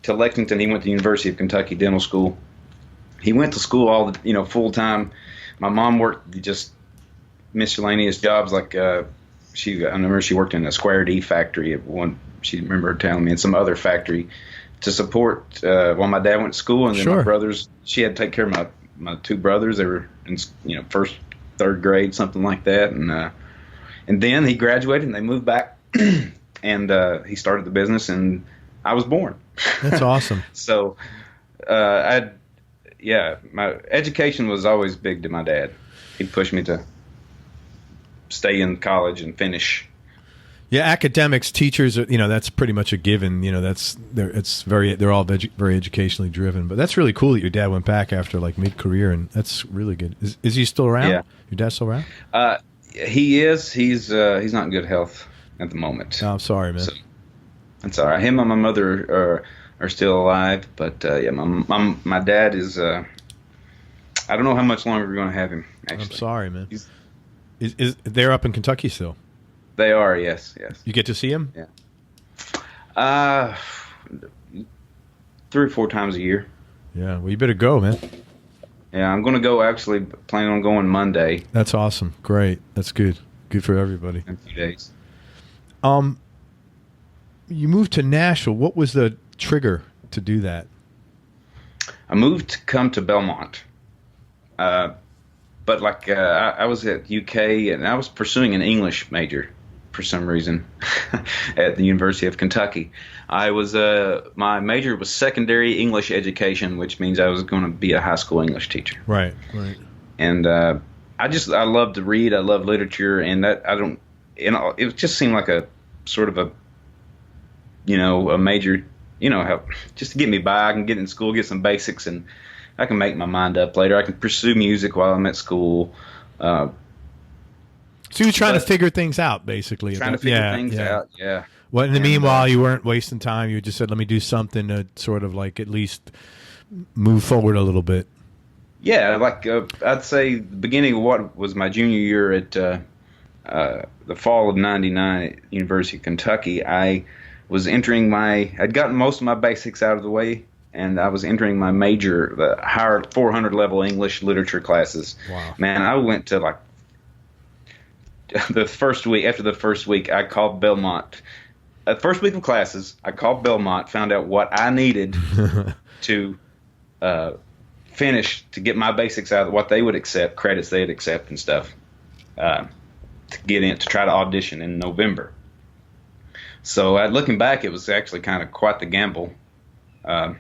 Lexington. He went to the University of Kentucky Dental School. He went to school full time. My mom worked just miscellaneous jobs, like I remember she worked in a Square D factory at one. She remember her telling me, in some other factory, to support while my dad went to school, and then my brothers. She had to take care of my two brothers. They were in first, third grade, something like that, and then he graduated and they moved back, and he started the business, and I was born. That's awesome. So, my education was always big to my dad. He'd push me to stay in college and finish. Yeah, academics, teachers, that's pretty much a given. They're all very educationally driven. But that's really cool that your dad went back after like mid-career, and that's really good. Is he still around? Yeah. Your dad's still around? He is. He's not in good health at the moment. Oh, I'm sorry, man. So, that's all right. Him and my mother are still alive, but my dad is. I don't know how much longer we're going to have him. Actually, I'm sorry, man. Is they're up in Kentucky still? They are, yes. You get to see him? Yeah. 3 or 4 times a year. Yeah. Well, you better go, man. Yeah, I'm going to go. Actually, planning on going Monday. That's awesome. Great. That's good. Good for everybody. In a few days. You moved to Nashville. What was the trigger to do that? I moved to come to Belmont. But I was at UK, and I was pursuing an English major for some reason at the University of Kentucky. I was my major was secondary English education, which means I was going to be a high school English teacher. Right. And I love to read. I love literature, and it just seemed like a sort of a major, just to get me by. I can get in school, get some basics, and I can make my mind up later. I can pursue music while I'm at school. So you're trying to figure things out, basically. Trying to figure things out, yeah. Well, in the meanwhile, you weren't wasting time. You just said, let me do something to sort of like at least move forward a little bit. Yeah, like I'd say the beginning of what was my junior year at the fall of '99 at University of Kentucky. I was entering I'd gotten most of my basics out of the way, and I was entering my major, the higher 400 level English literature classes. Wow. Man, I went to like the first week. After the first week, I called Belmont. First week of classes, I called Belmont, found out what I needed to finish to get my basics out, what they would accept, credits they'd accept and stuff, to get in, to try to audition in November. So looking back, it was actually kind of quite the gamble. I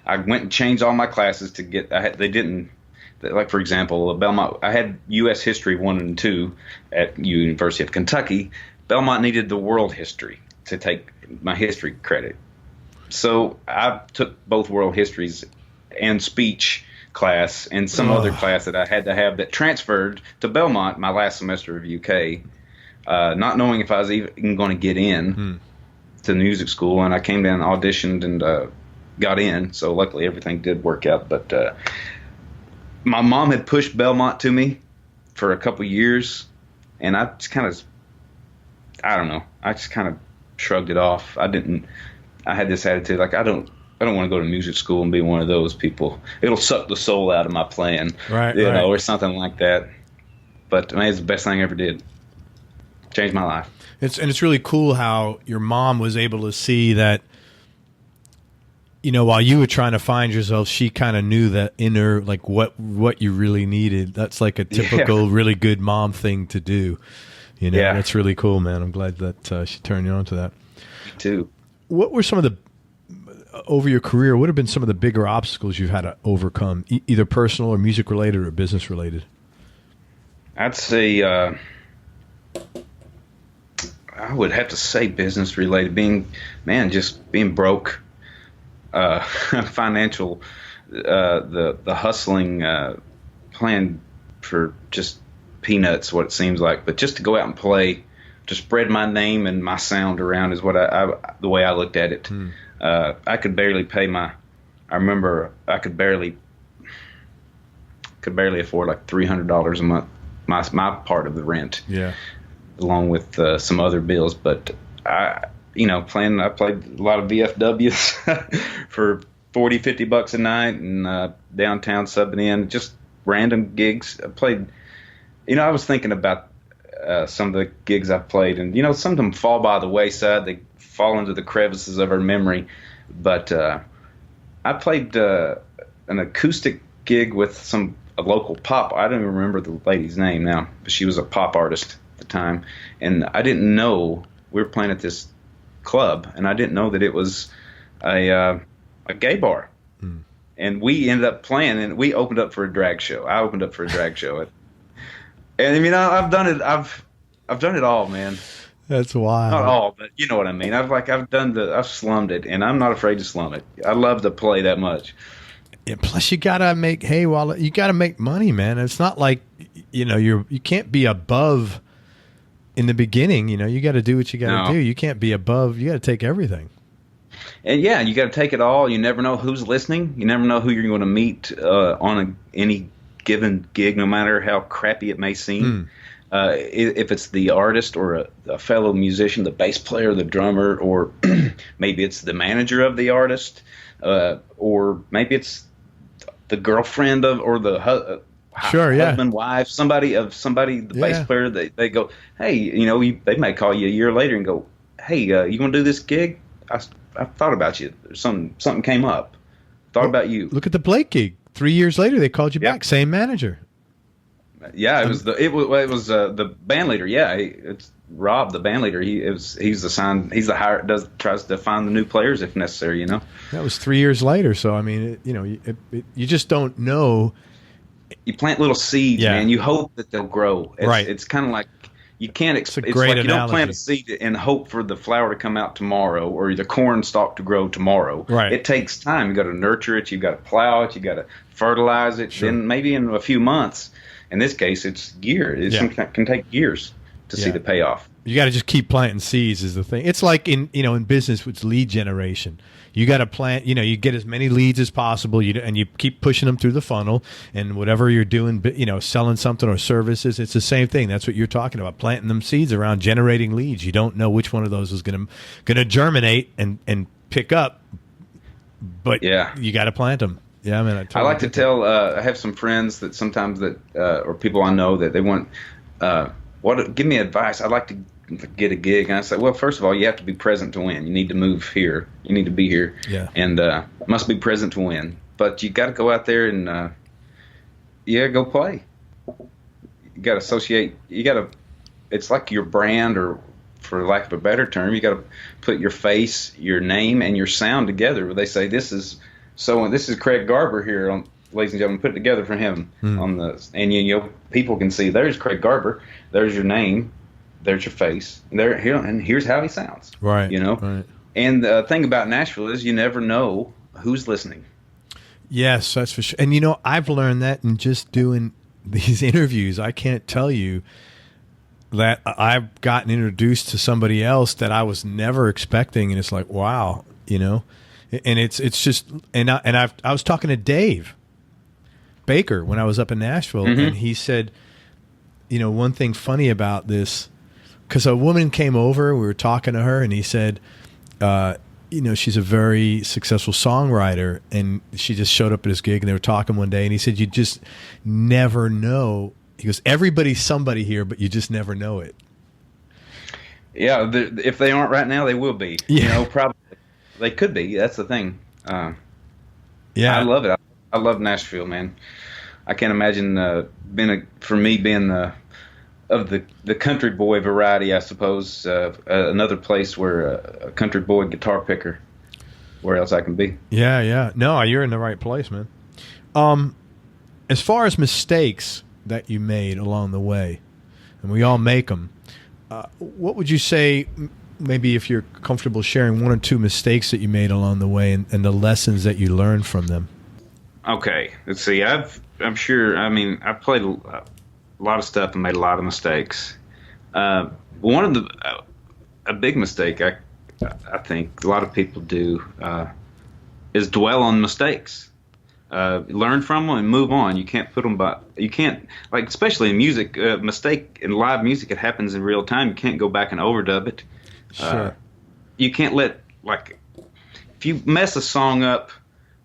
went and changed all my classes to get, like for example, Belmont, I had U.S. History 1 and 2 at University of Kentucky. Belmont needed the world history to take my history credit. So I took both world histories and speech class and some other class that I had to have that transferred to Belmont my last semester of UK, not knowing if I was even going to get in to music school. And I came down and auditioned and got in. So luckily everything did work out. But my mom had pushed Belmont to me for a couple years, and I just kind of, I don't know, I just kind of shrugged it off. I had this attitude like I don't want to go to music school and be one of those people. It'll suck the soul out of my playing, right? You know, or something like that. But I mean, it's the best thing I ever did. Changed my life. It's really cool how your mom was able to see that. You know, while you were trying to find yourself, she kind of knew that inner, like what you really needed. That's like a typical, really good mom thing to do. You know, that's really cool, man. I'm glad that she turned you on to that. Me too. What were some of the, over your career, what have been some of the bigger obstacles you've had to overcome, either personal or music related or business related? I'd say, I would have to say business related. Just being broke, financial, the hustling, playing for just peanuts, what it seems like, but just to go out and play, to spread my name and my sound around is what the way I looked at it. I could barely pay I remember I could barely afford like $300 a month, my part of the rent. Yeah. Along with some other bills, but I played a lot of VFWs for $40-$50 a night, and downtown subbing in, just random gigs. I played. I was thinking about some of the gigs I played, and some of them fall by the wayside. They fall into the crevices of our memory. But I played an acoustic gig with a local pop. I don't even remember the lady's name now, but she was a pop artist at the time, and I didn't know we were playing at this club, and I didn't know that it was a gay bar. And we ended up playing, and we opened up for a drag show. I opened up for a drag show. And I mean, I've done it. I've done it all, man. That's wild. Not all, but you know what I mean. I've slummed it, and I'm not afraid to slum it. I love to play that much. Yeah, plus you gotta you gotta make money, man. It's not like you can't be above in the beginning. You got to do what you got to do. You can't be above. You got to take everything. And yeah, you got to take it all. You never know who's listening. You never know who you're going to meet on any given gig, no matter how crappy it may seem. If it's the artist or a fellow musician, the bass player, the drummer, or maybe it's the manager of the artist, or maybe it's the girlfriend or the husband, wife, somebody, the bass player. They go, hey, they may call you a year later and go, hey, you want to do this gig? I thought about you. Something came up. Thought about you. Look at the Blake gig. 3 years later, they called you back. Same manager. Yeah, it was the band leader. Yeah, it's Rob, the band leader. He's the tries to find the new players if necessary. That was 3 years later. So I mean, you just don't know. You plant little seeds, man. You hope that they'll grow. It's kind of like you can't. It's like you don't plant a seed and hope for the flower to come out tomorrow or the corn stalk to grow tomorrow. Right. It takes time. You got to nurture it. You got to plow it. You got to fertilize it. Sure. Then maybe in a few months. In this case, it's years. It can take years to see the payoff. You got to just keep planting seeds is the thing. It's like in business with lead generation. You got to plant, you get as many leads as possible, and you keep pushing them through the funnel, and whatever you're doing, selling something or services, it's the same thing. That's what you're talking about, planting them seeds around generating leads. You don't know which one of those is going to germinate and pick up, but you got to plant them. Yeah, man. I like to tell. I have some friends that sometimes or people I know that they want. Give me advice. I'd like to get a gig, and I say, well, first of all, you have to be present to win. You need to move here. You need to be here. Yeah. And must be present to win. But you got to go out there and go play. You got to associate. You got to. It's like your brand, or for lack of a better term, you got to put your face, your name, and your sound together. Where they say this is Craig Garber here, ladies and gentlemen. Put it together for him on and people can see there's Craig Garber, there's your name, there's your face, and here's how he sounds. Right. Right. And the thing about Nashville is you never know who's listening. Yes, that's for sure. And I've learned that in just doing these interviews. I can't tell you that I've gotten introduced to somebody else that I was never expecting, and it's like, wow, and it's just I was talking to Dave Baker when I was up in Nashville, and he said, one thing funny about this, because a woman came over, we were talking to her, and he said, she's a very successful songwriter, and she just showed up at his gig, and they were talking one day, and he said, you just never know. He goes, everybody's somebody here, but you just never know it. Yeah, if they aren't right now, they will be. Yeah. Probably. They could be. That's the thing. Yeah. I love it. I love Nashville, man. I can't imagine being of the country boy variety, I suppose. Another place where a country boy guitar picker. Where else I can be? Yeah. No, you're in the right place, man. As far as mistakes that you made along the way, and we all make them, what would you say? Maybe if you're comfortable sharing one or two mistakes that you made along the way and the lessons that you learned from them. Okay, let's see. I've played a lot of stuff and made a lot of mistakes. One of a big mistake I think a lot of people do is dwell on mistakes. Learn from them and move on. You can't put them especially in music, mistake in live music, it happens in real time. You can't go back and overdub it. Sure. You can't let, if you mess a song up,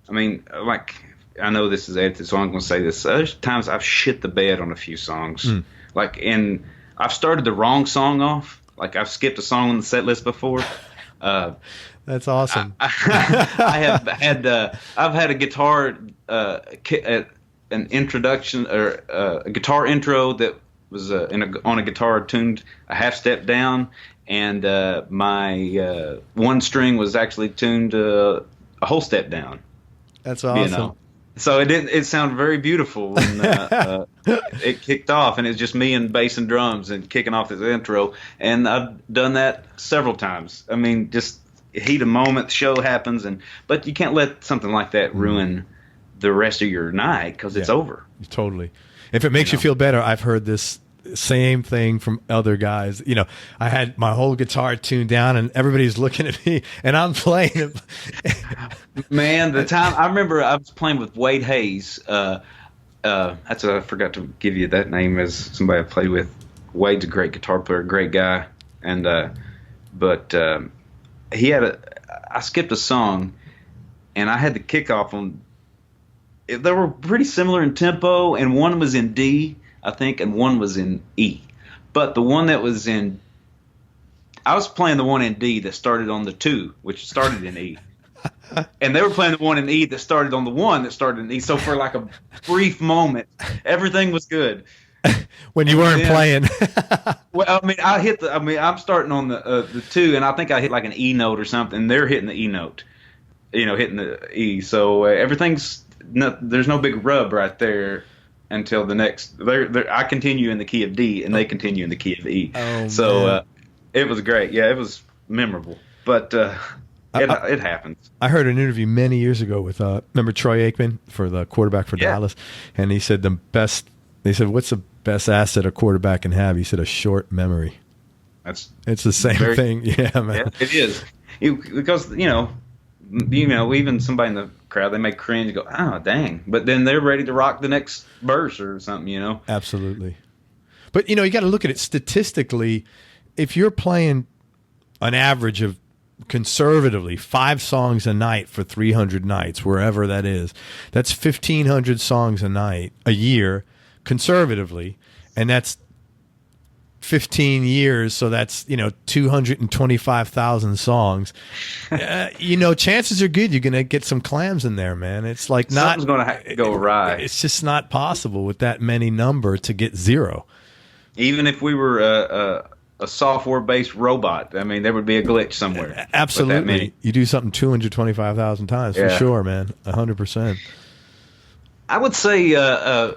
I know this is edited, so I'm going to say this. There's times I've shit the bed on a few songs. And I've started the wrong song off. I've skipped a song on the set list before. That's awesome. I've had a guitar, an introduction or a guitar intro that was on a guitar tuned a half step down, and my one string was actually tuned a whole step down. That's awesome. So it sounded very beautiful when it kicked off, and it's just me and bass and drums and kicking off this intro. And I've done that several times. Just heat of moment, the show happens, but you can't let something like that ruin the rest of your night because it's over. Totally. If it makes you feel better, I've heard this same thing from other guys. I had my whole guitar tuned down and everybody's looking at me and I'm playing it. Man, the time I remember I was playing with Wade Hayes. I forgot to give you that name as somebody I played with. Wade's a great guitar player, great guy. And, but I skipped a song and I had the kickoff on. They were pretty similar in tempo, and one was in D, I think, and one was in E. But the one that was I was playing the one in D that started on the 2, which started in E. And they were playing the one in E that started on the 1 that started in E. So for a brief moment, everything was good. When you weren't playing. Well, I'm starting on the 2, and I think I hit an E note or something. They're hitting the E note, hitting the E. So there's no big rub right there until the next. I continue in the key of D, and they continue in the key of E. Oh, so it was great. Yeah, it was memorable. But it happens. I heard an interview many years ago with remember Troy Aikman, for the quarterback for Dallas, and he said They said, what's the best asset a quarterback can have? He said, a short memory. It's the same thing. Yeah, man. Yeah, it is. Because even somebody in the crowd, they may cringe and go, "Oh, dang!" But then they're ready to rock the next verse or something. Absolutely. But you got to look at it statistically. If you're playing an average of conservatively 5 songs a night for 300 nights, wherever that is, that's 1,500 songs a year, conservatively, and that's 15 years, so that's 225,000 songs. Chances are good you're gonna get some clams in there, man. It's like something's gonna go awry. It's just not possible with that many number to get 0. Even if we were a software-based robot, I mean, there would be a glitch somewhere. Absolutely, you do something 225,000 times for sure, man. 100%. I would say a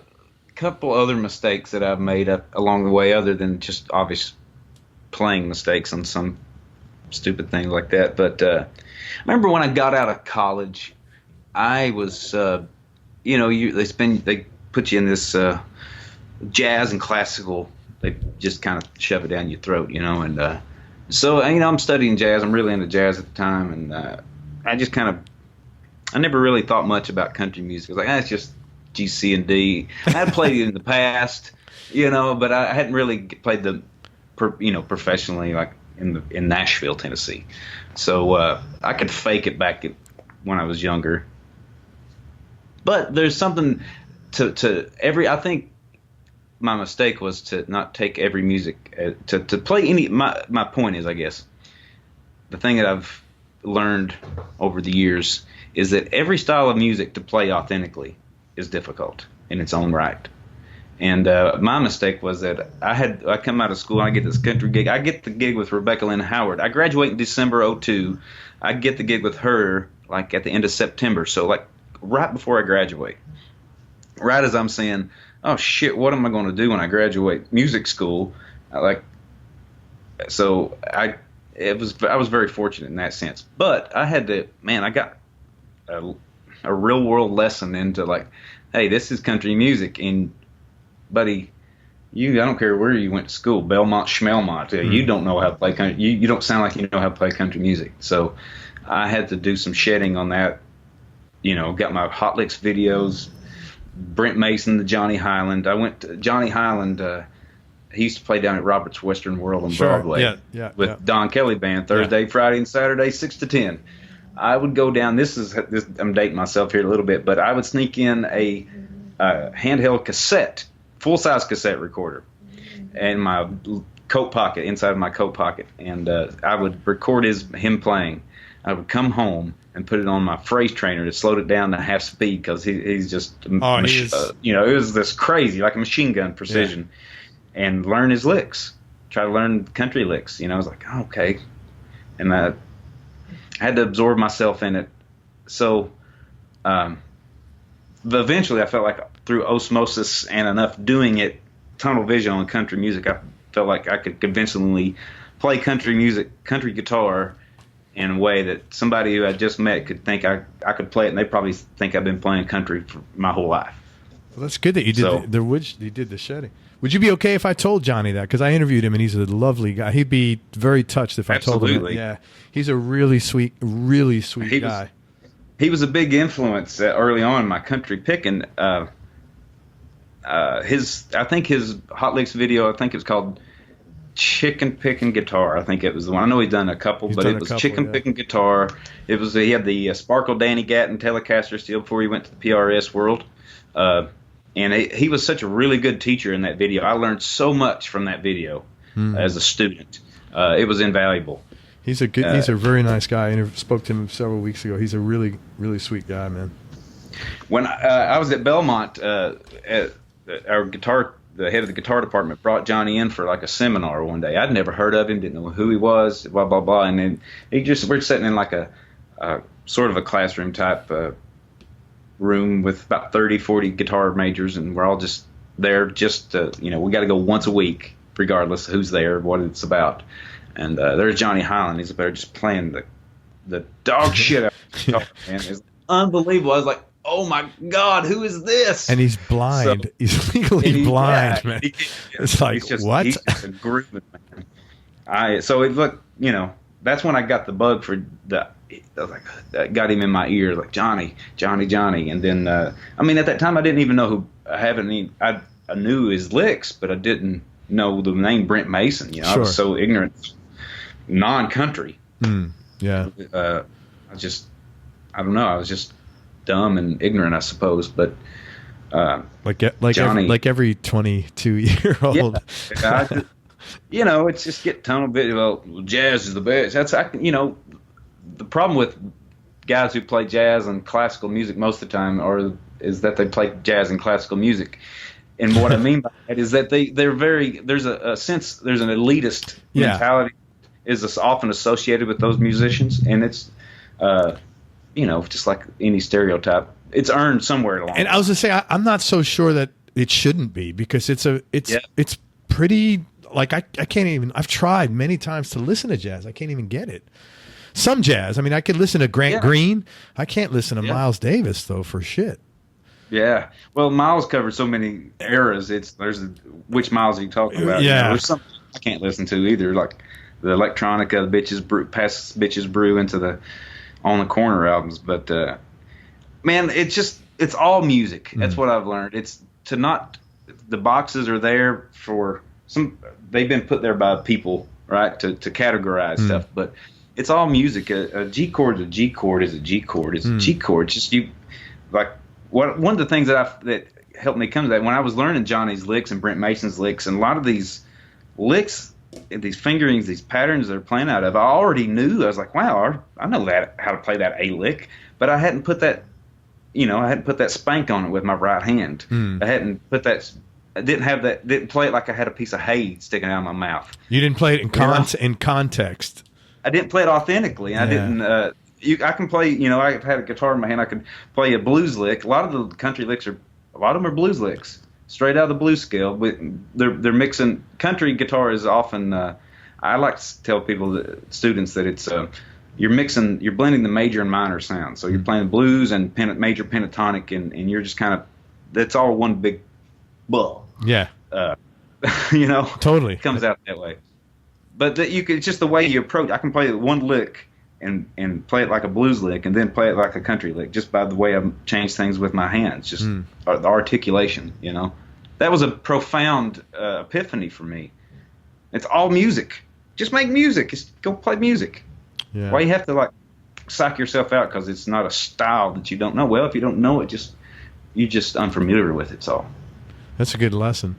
couple other mistakes that I've made up along the way, other than just obvious playing mistakes on some stupid things like that. But I remember when I got out of college, I was, they put you in this jazz and classical. They just kind of shove it down your throat, and so I'm studying jazz. I'm really into jazz at the time, and I never really thought much about country music. I was like, it's just G, C, and D. I had played it in the past, but I hadn't really played professionally, like in Nashville, Tennessee. So I could fake it back when I was younger. But there's something to every. I think my mistake was to not take every music to play any. My point is, I guess, the thing that I've learned over the years is that every style of music to play authentically is difficult in its own right. And my mistake was that I come out of school and I get this country gig. I get the gig with Rebecca Lynn Howard. I graduate in December 2002. I get the gig with her like at the end of September. So like right before I graduate, right as I'm saying, oh shit, what am I going to do when I graduate music school? I was very fortunate in that sense. But I had to, I got a real world lesson into like, hey, this is country music, and buddy, I don't care where you went to school, Belmont, Schmelmont, you don't know how to play country. You don't sound like you know how to play country music. So I had to do some shedding on that. Got my Hot Licks videos, Brent Mason, the Johnny Highland. I went to Johnny Highland. He used to play down at Robert's Western World on Broadway with Don Kelly Band, Thursday, Friday, and Saturday, 6 to 10. I would go down. I'm dating myself here a little bit, but I would sneak in a handheld cassette, full-size cassette recorder, in my coat pocket, inside of my coat pocket, and I would record him playing. I would come home and put it on my phrase trainer to slow it down to half speed because he's just, it was this crazy, like a machine gun precision, and learn his licks. Try to learn country licks. I was like, oh, okay, and I had to absorb myself in it. So, but eventually, I felt like through osmosis and enough doing it, tunnel vision on country music, I felt like I could convincingly play country music, country guitar, in a way that somebody who I just met could think I could play it, and they probably think I've been playing country for my whole life. Well, that's good that you did you did the shedding. Would you be okay if I told Johnny that? Because I interviewed him, and he's a lovely guy. He'd be very touched if I told him. Yeah, he's a really sweet guy. He was a big influence early on in my country picking. I think his Hot Licks video, I think it was called Chicken Picking Guitar. I think it was the one. I know he's done a couple, but it was Chicken Picking Guitar. It was he had the Sparkle Danny Gatton Telecaster still before he went to the PRS world. And he was such a really good teacher in that video. I learned so much from that video as a student. It was invaluable. He's a very nice guy. I spoke to him several weeks ago. He's a really, really sweet guy, man. When I was at Belmont, the head of the guitar department brought Johnny in for like a seminar one day. I'd never heard of him, didn't know who he was, blah, blah, blah. And then we're sitting in like a sort of a classroom type room with about 30, 40 guitar majors, and we're all just there we got to go once a week, regardless of who's there, what it's about. And there's Johnny Highland. He's up there just playing the dog shit out of the guitar, man. It's unbelievable. I was like, oh my God, who is this? And he's blind. He's legally blind, man. It's like, what? He's just a grooving man. So it looked, that's when I got the bug for the. I was like, that got him in my ear, like Johnny, Johnny, Johnny. And then, at that time I didn't even know who. I knew his licks, but I didn't know the name Brent Mason. Sure. I was so ignorant, non-country. Yeah. I don't know. I was just dumb and ignorant, I suppose. But Johnny, like every 22-year-old. It's just get tunnel vision. Well, jazz is the best. The problem with guys who play jazz and classical music most of the time is that they play jazz and classical music. And what I mean by that is that there's a sense, there's an elitist mentality is often associated with those musicians, and it's just like any stereotype, it's earned somewhere along. And I was gonna say, I'm not so sure that it shouldn't be, because it's pretty, like I can't even. I've tried many times to listen to jazz. I can't even get it. Some jazz, I could listen to Grant Green. I can't listen to Miles Davis though, for shit. Yeah, well, Miles covered so many eras. Which Miles are you talking about? Yeah, there's some I can't listen to either, like the electronica, the Bitches Brew, past Bitches Brew into the On the Corner albums. But man, it's all music. That's what I've learned. The boxes are there for some. They've been put there by people, right, to categorize stuff, but it's all music. A G chord is a G chord is a G chord is a G chord. It's just one of the things that helped me come to that, when I was learning Johnny's licks and Brent Mason's licks, and a lot of these licks, these fingerings, these patterns they're playing out of, I already knew. I was like, wow, I know how to play that A lick, but I hadn't put that, spank on it with my right hand. I hadn't put that. I didn't play it like I had a piece of hay sticking out of my mouth. You didn't play it in context. I didn't play it authentically. I didn't. I can play. I've had a guitar in my hand. I could play a blues lick. A lot of the country licks a lot of them are blues licks, straight out of the blues scale. But they're mixing. Country guitar is often. I like to tell students that it's you're blending the major and minor sounds. So you're playing blues and major pentatonic, and you're just kind of, that's all one big bull. Yeah. Totally. It comes out that way. But it's just the way you approach. I can play one lick and play it like a blues lick, and then play it like a country lick, just by the way I've changed things with my hands, just the articulation. That was a profound epiphany for me. It's all music. Just make music. Just go play music. Yeah. Why you have to psych yourself out because it's not a style that you don't know? Well, if you don't know it, you're just unfamiliar with it. So that's a good lesson.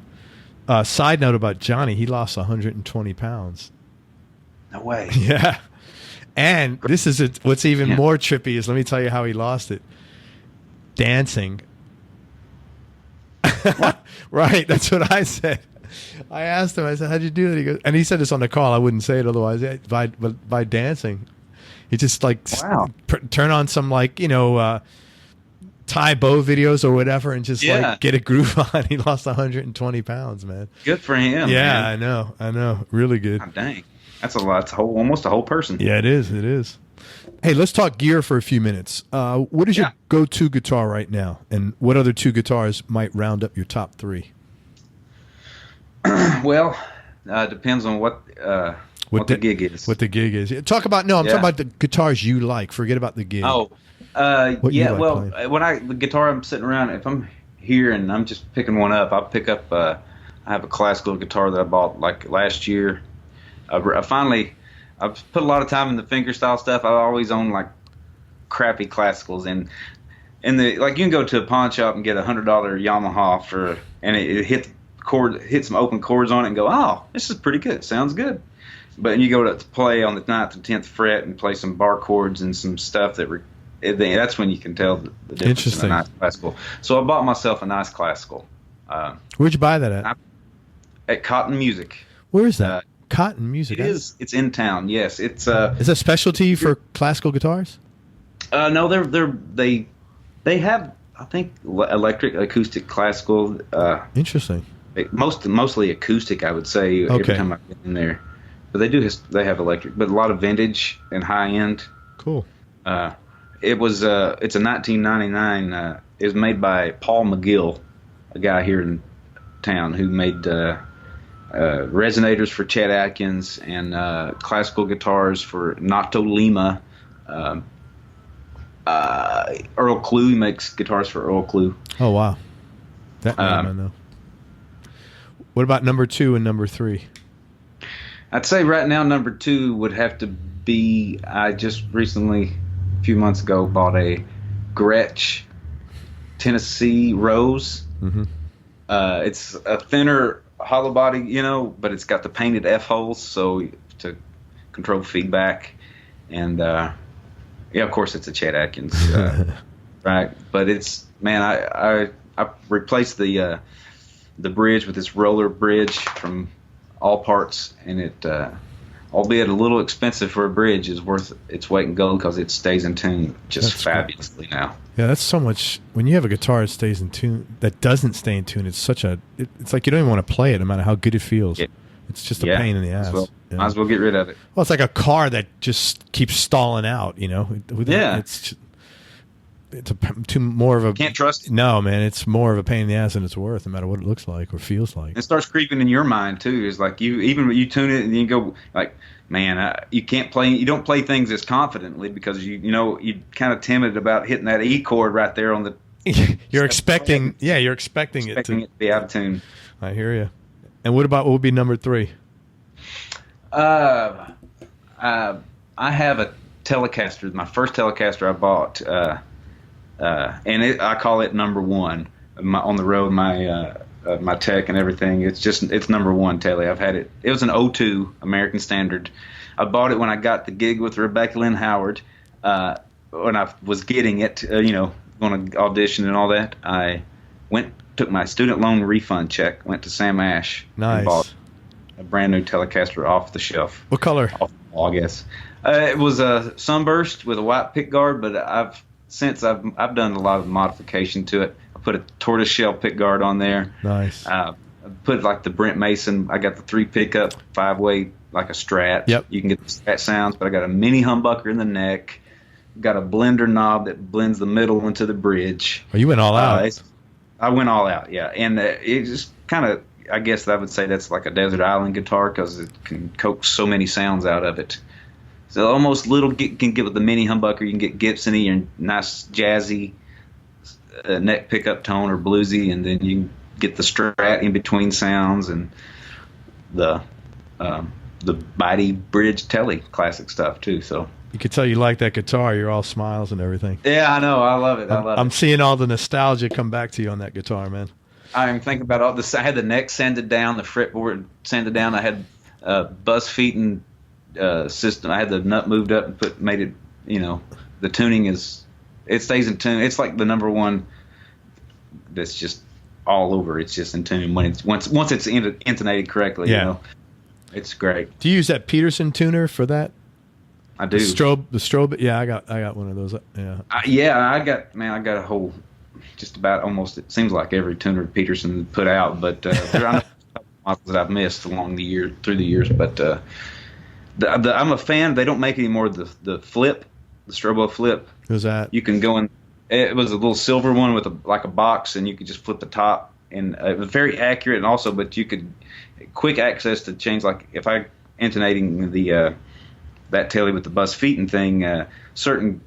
Side note about Johnny, he lost 120 pounds. No way. Yeah. And this is what's even more trippy is, let me tell you how he lost it. Dancing. What? Right. That's what I said. I asked him, I said, how'd you do that? He goes, and he said this on the call. I wouldn't say it otherwise. By dancing. He just turn on some Thai Bo videos or whatever, and just get a groove on. He lost 120 pounds, man. Good for him. Yeah, man. I know. Really good. Oh, dang. That's a lot. It's almost a whole person. Yeah, it is. Hey, let's talk gear for a few minutes. What is your go-to guitar right now? And what other two guitars might round up your top three? Well, depends on what the gig is. What the gig is. Talking about the guitars you like. Forget about the gig. Oh, playing? The guitar I'm sitting around, if I'm here and I'm just picking one up, I'll pick up. I have a classical guitar that I bought last year. I've put a lot of time in the fingerstyle stuff. I always own crappy classicals, and you can go to a pawn shop and get $100 Yamaha and it hit some open chords on it and go, oh, this is pretty good. Sounds good. But you go to play on the 9th and 10th fret and play some bar chords and some stuff that's when you can tell the difference in a nice classical. So I bought myself a nice classical. Where'd you buy that at? At Cotton Music. Where is that? Cotton Music. It is. It's in town. Yes. It's. Is that specialty for classical guitars? No, they have, I think, electric, acoustic, classical. Interesting. Mostly acoustic, I would say. Okay. Every time I get in there, but they have electric, but a lot of vintage and high end. Cool. It's a 1999. It was made by Paul McGill, a guy here in town who made resonators for Chet Atkins, and classical guitars for Nato Lima. Earl Klugh makes guitars for Earl Klugh. Oh, wow. That name I know. What about number 2 and number 3? I'd say right now number 2 would have to be, I just recently, a few months ago, bought a Gretsch Tennessee Rose. Mm-hmm. It's a thinner hollow body, but it's got the painted F holes, so to control feedback. And of course it's a Chet Atkins, right? But it's, man, I replaced the bridge with this roller bridge from All Parts, and it, albeit a little expensive for a bridge, is worth its weight in gold because it stays in tune just fabulously now. Yeah, that's so much. When you have a guitar that stays in tune, that doesn't stay in tune, it's it's like you don't even want to play it no matter how good it feels. Yeah. It's just a pain in the ass. Might as well get rid of it. Well, it's like a car that just keeps stalling out, It's more of a... Can't trust it. No, man, it's more of a pain in the ass than it's worth, no matter what it looks like or feels like. It starts creeping in your mind, too. It's like you tune it and you go, like, man, you don't play things as confidently because you're kind of timid about hitting that E chord right there on the... you're expecting it to be out of tune. I hear you. And what would be number 3? I have a Telecaster, my first Telecaster I bought, and I call it number 1. On the road, my tech and everything, it's number 1 Tele. I've had it. It was an '02 American Standard. I bought it when I got the gig with Rebecca Lynn Howard. When I was getting it, going to audition and all that, I took my student loan refund check, went to Sam Ash, and bought a brand new Telecaster off the shelf. What color? Off the wall, I guess. It was a Sunburst with a white pickguard, but I've done a lot of modification to it. I put a tortoiseshell pickguard on there. Nice. I put like the Brent Mason. I got the 3 pickup 5-way like a Strat. Yep. You can get the Strat sounds, but I got a mini humbucker in the neck. Got a blender knob that blends the middle into the bridge. Oh, you went all out. I went all out, yeah. And it just kind of, I guess I would say that's like a desert island guitar because it can coax so many sounds out of it. So almost can get with the mini humbucker. You can get Gibson-y or nice jazzy neck pickup tone or bluesy, and then you can get the Strat in between sounds and the bitey bridge Tele classic stuff too. So you could tell you like that guitar. You're all smiles and everything. Yeah, I know. I love it. I'm seeing all the nostalgia come back to you on that guitar, man. I'm thinking about all this. I had the neck sanded down, the fretboard sanded down. I had buzz feet and system. I had the nut moved up and made it. The tuning it stays in tune. It's like the number 1 that's just all over. It's just in tune when it's once it's intonated correctly. Yeah. It's great. Do you use that Peterson tuner for that? I do. The strobe. Yeah, I got one of those. Yeah. I got a whole, just about almost, it seems like every tuner Peterson put out, but there are models that I've missed through the years. But I'm a fan. They don't make anymore the flip, the Strobo flip. Who's that? You can go in. It was a little silver one with like a box, and you could just flip the top, and it was very accurate. And also, but you could quick access to change. Like if I intonating that Tele with the buzz feet and thing, certain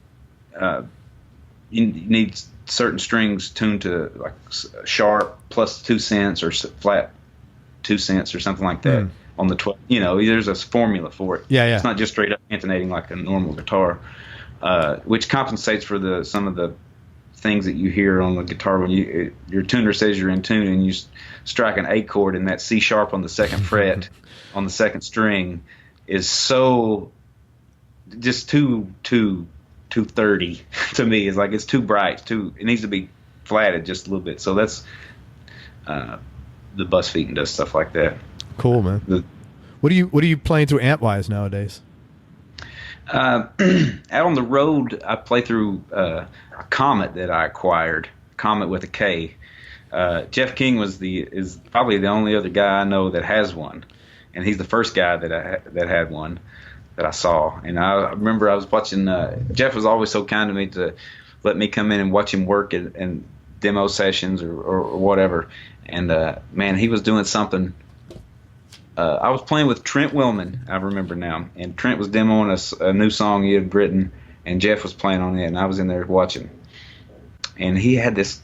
you need certain strings tuned to like sharp plus 2 cents or flat 2 cents or something like that on the 12. There's a formula for it. Yeah. It's not just straight up intonating like a normal guitar, which compensates for some of the things that you hear on the guitar when your tuner says you're in tune and you strike an A chord and that C sharp on the second fret on the second string is so just too 230 to me. Is like it's too bright. It needs to be flatted just a little bit. So that's the buzz feet and does stuff like that. Cool, man. What are you playing through amp wise nowadays? Out on the road, I play through a Comet that I acquired. Comet with a K. Jeff King is probably the only other guy I know that has one, and he's the first guy that had one that I saw. And I remember I was watching. Jeff was always so kind to me to let me come in and watch him work in demo sessions or whatever. And man, he was doing something I was playing with Trent Willman, I remember now, and Trent was demoing a new song he had written, and Jeff was playing on it, and I was in there watching. And he had this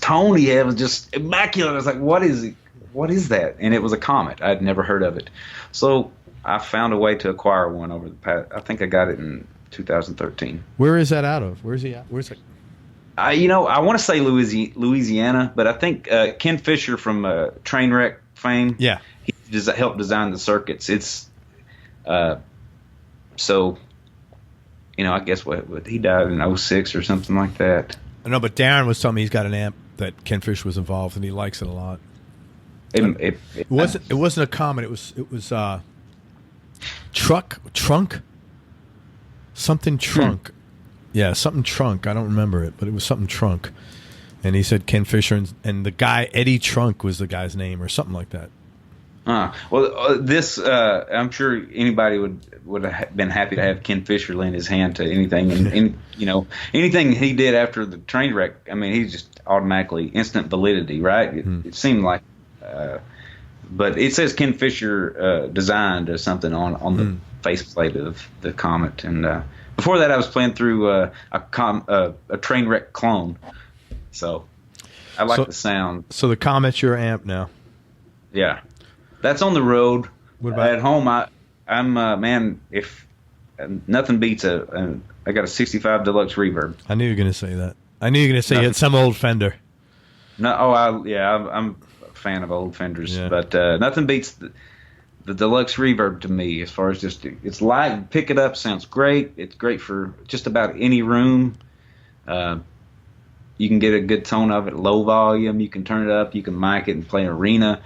tone he had was just immaculate. I was like, what is that? And it was a Comet. I'd never heard of it. So I found a way to acquire one over the past. I think I got it in 2013. Where is that out of? Where's he at? Where's it? I want to say Louisiana, but I think Ken Fisher from Trainwreck fame. Yeah. He helped design the circuits. It's so, I guess what he died in 06 or something like that. I know, but Darren was telling me he's got an amp that Ken Fisher was involved and he likes it a lot. It wasn't a Comet. It was trunk, something trunk. Yeah, something trunk. I don't remember it, but it was something trunk. And he said Ken Fisher and the guy Eddie Trunk was the guy's name or something like that. This I'm sure anybody would have been happy to have Ken Fisher lend his hand to anything, and anything he did after the train wreck. I mean, he's just automatically instant validity, right? It seemed like, but it says Ken Fisher designed something on the faceplate of the Comet, and before that I was playing through a train wreck clone, so I like the sound. So the Comet's your amp now. Yeah. That's on the road. What about at home? I'm man. If nothing beats I got a 65 Deluxe Reverb. I knew you were going to say that. I knew you were going to say you had some old Fender. No, I'm a fan of old Fenders, but nothing beats the Deluxe Reverb to me. As far as it's light, pick it up, sounds great. It's great for just about any room. You can get a good tone of it, low volume. You can turn it up. You can mic it and play an arena.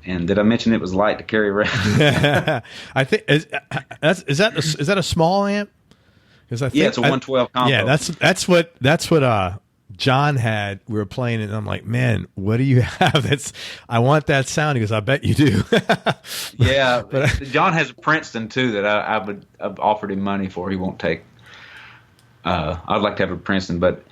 And did I mention it was light to carry around? I think is that a small amp? Because it's a 112 combo. Yeah, that's what John had. We were playing it, and I'm like, man, what do you have? I want that sound. He goes, I bet you do. Yeah, but John has a Princeton too that I've offered him money for. He won't take. I'd like to have a Princeton, but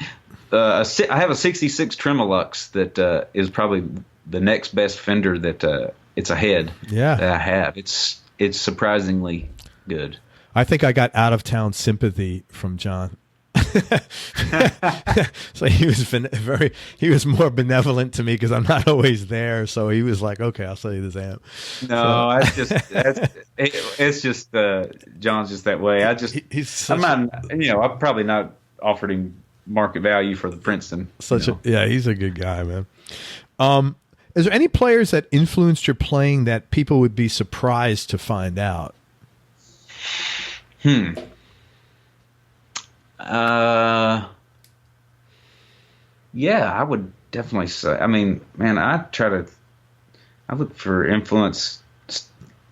I have a 66 Tremolux that is probably the next best Fender that it's a head that I have. It's surprisingly good. I think I got out of town sympathy from John. So he was more benevolent to me because I'm not always there. So he was like, okay, I'll sell you this amp. No, it's just John's just that way. I've probably not offered him market value for the Princeton. He's a good guy, man. Is there any players that influenced your playing that people would be surprised to find out? Yeah, I would definitely say. I mean, man, I look for influence.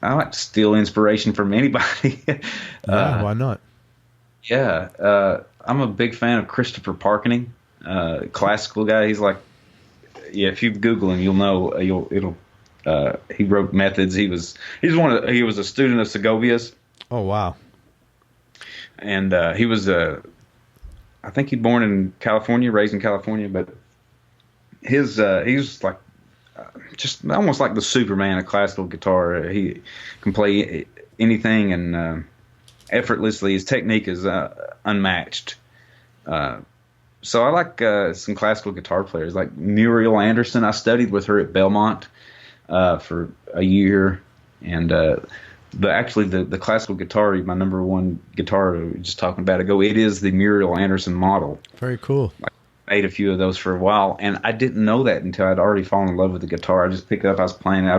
I like to steal inspiration from anybody. Why not? Yeah, I'm a big fan of Christopher Parkening, classical guy. He's like, if you Google him, you'll know. He wrote Methods. He was a student of Segovia's. Oh wow! And he was I think he's born in California, raised in California, but he was like just almost like the Superman of classical guitar. He can play anything and effortlessly. His technique is unmatched. So I like some classical guitar players like Muriel Anderson. I studied with her at Belmont for a year, and the classical guitar, my number one guitar, we were just talking about ago, it is the Muriel Anderson model. Very cool. I made a few of those for a while, and I didn't know that until I'd already fallen in love with the guitar. I just picked it up, I was playing it,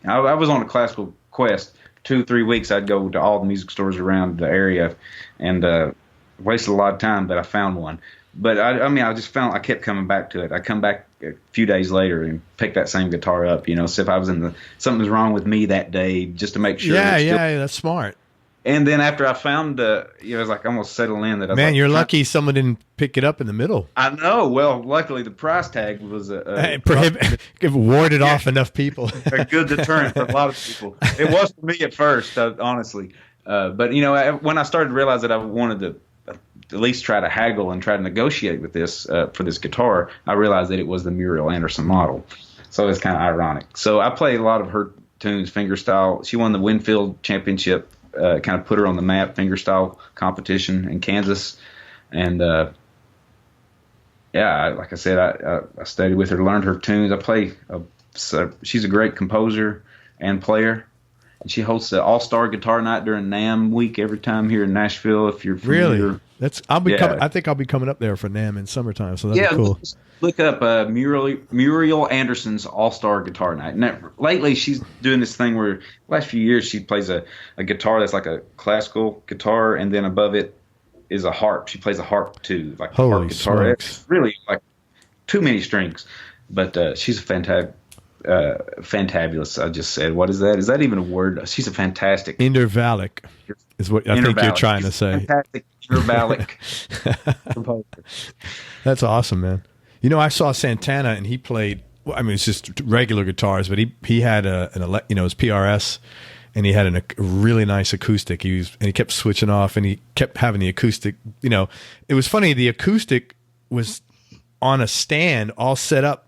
I was on a classical quest. 2-3 weeks I'd go to all the music stores around the area and wasted a lot of time, but I found one. But I kept coming back to it. I come back a few days later and pick that same guitar up, so if I was something was wrong with me that day, just to make sure. Yeah, that's smart. And then after I found, it was like almost settled in that. Man, you're lucky someone didn't pick it up in the middle. I know. Well, luckily the price tag was warded off enough people. A good deterrent for a lot of people. It was for me at first, honestly. But when I started to realize that I wanted to at least try to haggle and try to negotiate with this for this guitar, I realized that it was the Muriel Anderson model. So it's kind of ironic. So I play a lot of her tunes, fingerstyle. She won the Winfield Championship, kind of put her on the map, fingerstyle competition in Kansas. And like I said, I studied with her, learned her tunes. She's a great composer and player. And she hosts the All-Star Guitar Night during NAMM week every time here in Nashville. If you're familiar. Really, I think I'll be coming up there for NAMM in summertime. So that'd be cool. Look up Muriel Anderson's All-Star Guitar Night. And lately, she's doing this thing where last few years she plays a guitar that's like a classical guitar, and then above it is a harp. She plays a harp too, like a harp guitar. It's really like too many strings, but she's a fantabulous. I just said, what is that? Is that even a word? She's a fantastic. Intervallic is what I think you're trying to say. Fantastic intervallic composer. That's awesome, man. You know, I saw Santana and he played. I mean, it's just regular guitars, but he had his PRS, and he had a really nice acoustic. And he kept switching off, and he kept having the acoustic. You know, it was funny. The acoustic was on a stand, all set up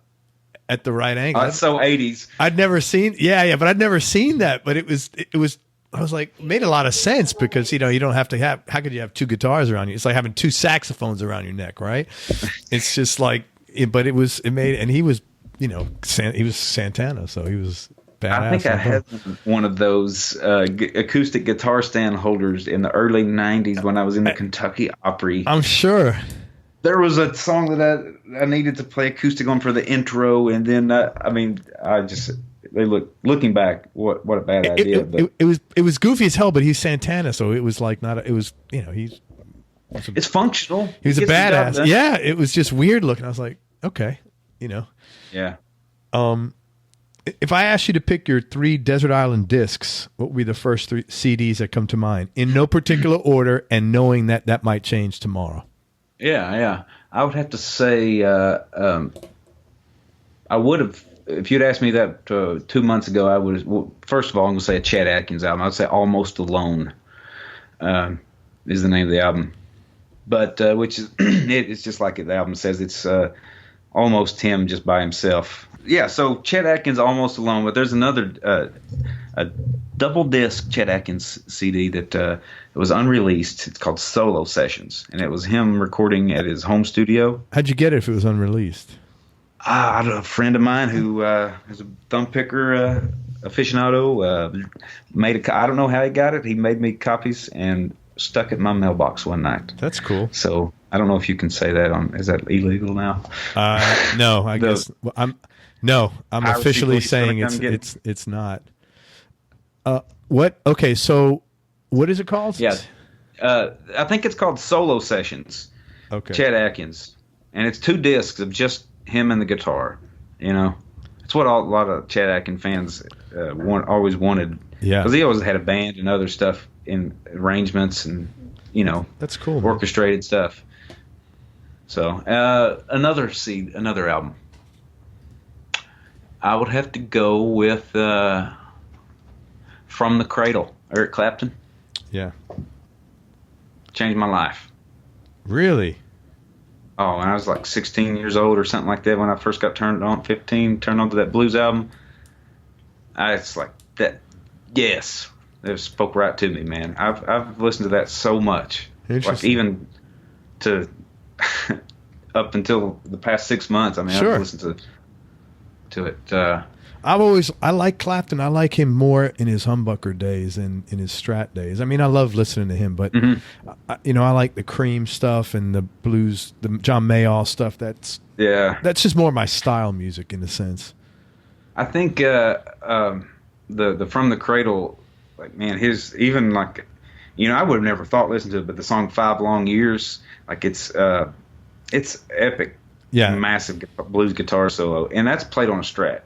at the right angle. That's so 80s. I'd never seen, but I'd never seen that. But it was. I was like, made a lot of sense because, you know, you don't have to have. How could you have two guitars around you? It's like having two saxophones around your neck, right? It's just like, but it made, and he was, you know, he was Santana, so he was badass. I think I had one of those acoustic guitar stand holders in the early 90s when I was in the Kentucky Opry. I'm sure. There was a song that I needed to play acoustic on for the intro, and then looking back, what a bad idea. It was goofy as hell, but he's Santana, so it was like it's functional. He was a badass. Yeah, it was just weird looking. I was like, okay, you know. Yeah. If I asked you to pick your 3 Desert Island discs, what would be the first 3 CDs that come to mind, in no particular order, and knowing that might change tomorrow? Yeah. I would have to say, I would have, if you'd asked me that 2 months ago, I would. Well, first of all, I'm going to say a Chet Atkins album. I would say Almost Alone is the name of the album. But which is it's just like the album says, it's almost him just by himself. Yeah, so Chet Atkins, Almost Alone. But there's another a double disc Chet Atkins CD that it was unreleased. It's called Solo Sessions, and it was him recording at his home studio. How'd you get it if it was unreleased? A friend of mine who is a thumb picker aficionado made I don't know how he got it. He made me copies and stuck it in my mailbox one night. That's cool. So I don't know if you can say that is that illegal now? No, I guess I'm officially saying it's not. What? Okay, so what is it called? Yeah, I think it's called Solo Sessions. Okay. Chet Atkins, and it's 2 discs of just him and the guitar. You know, it's what a lot of Chet Atkins fans always wanted. Yeah, because he always had a band and other stuff in arrangements and, you know, that's cool, orchestrated stuff. So another album. I would have to go with From the Cradle, Eric Clapton. Yeah, changed my life. Really? Oh, when I was like 16 years old or something like that, when I first got turned on to that blues album, it's like that. Yes, it spoke right to me, man. I've listened to that so much, like even to up until the past 6 months. I mean, sure. I've listened to it. I like Clapton. I like him more in his humbucker days than in his Strat days. I mean, I love listening to him, but I like the Cream stuff and the blues, the John Mayall stuff. That's just more my style music in a sense. I think the From the Cradle, like, man, his even like, you know, I would have never thought listening to it, but the song 5 Long Years, like it's epic. Yeah, massive blues guitar solo, and that's played on a Strat.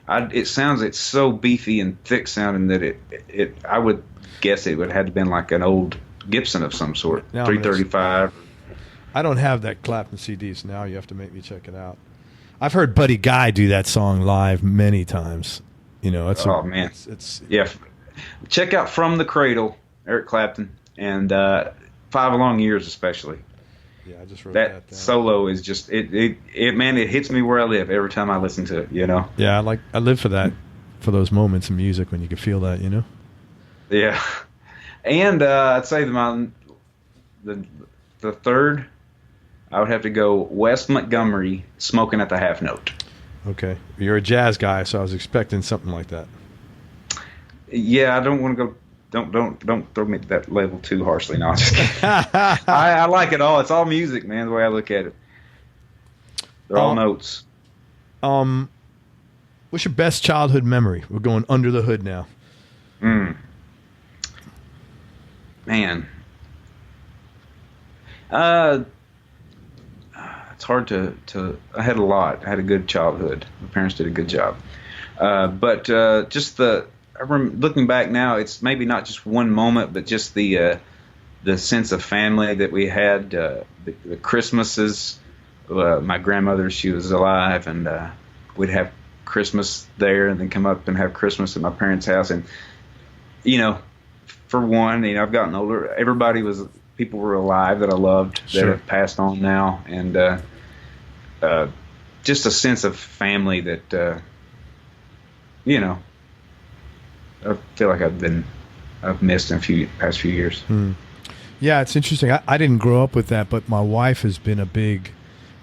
It's so beefy and thick sounding that I would guess it would have been like an old Gibson of some sort, 335. I don't have that Clapton CD, so now you have to make me check it out. I've heard Buddy Guy do that song live many times. You know, man, it's check out From the Cradle, Eric Clapton, and 5 Long Years especially. Yeah, I just wrote that down. solo is just it man, it hits me where I live every time I listen to it, you know. Yeah, I live for that, for those moments in music when you can feel that, you know. Yeah. And I'd say the third, I would have to go Wes Montgomery, Smoking at the Half Note. Okay, you're a jazz guy, so I was expecting something like that. Yeah, I don't want to go. Don't throw me that label too harshly. No, I'm just kidding. I like it all. It's all music, man. The way I look at it, they're all notes. What's your best childhood memory? We're going under the hood now. Man, it's hard to. I had a lot. I had a good childhood. My parents did a good job. But just I remember looking back now, it's maybe not just one moment, but just the sense of family that we had. The Christmases. My grandmother, she was alive, and we'd have Christmas there, and then come up and have Christmas at my parents' house. And you know, for one, I've gotten older. People were alive that I loved that have passed on now, and just a sense of family that I feel like I've missed in past few years. Yeah, it's interesting. I didn't grow up with that, but my wife has been a big,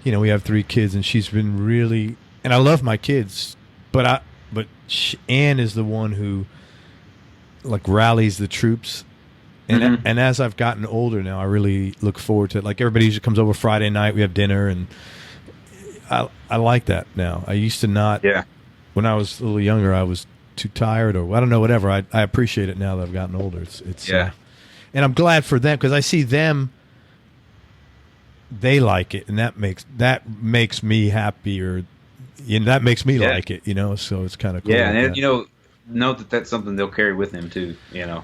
we have 3 kids, and she's been really, and I love my kids, but Anne is the one who like rallies the troops. And and as I've gotten older now, I really look forward to it. Like everybody usually comes over Friday night, we have dinner, and I like that now. I used to not. Yeah. When I was a little younger, I was too tired, or I don't know, whatever. I appreciate it now that I've gotten older. It's yeah. And I'm glad for them, because I see them. They like it, and that makes me happier. That makes me like it, So it's kind of cool. Yeah, and know that that's something they'll carry with them too. Yeah.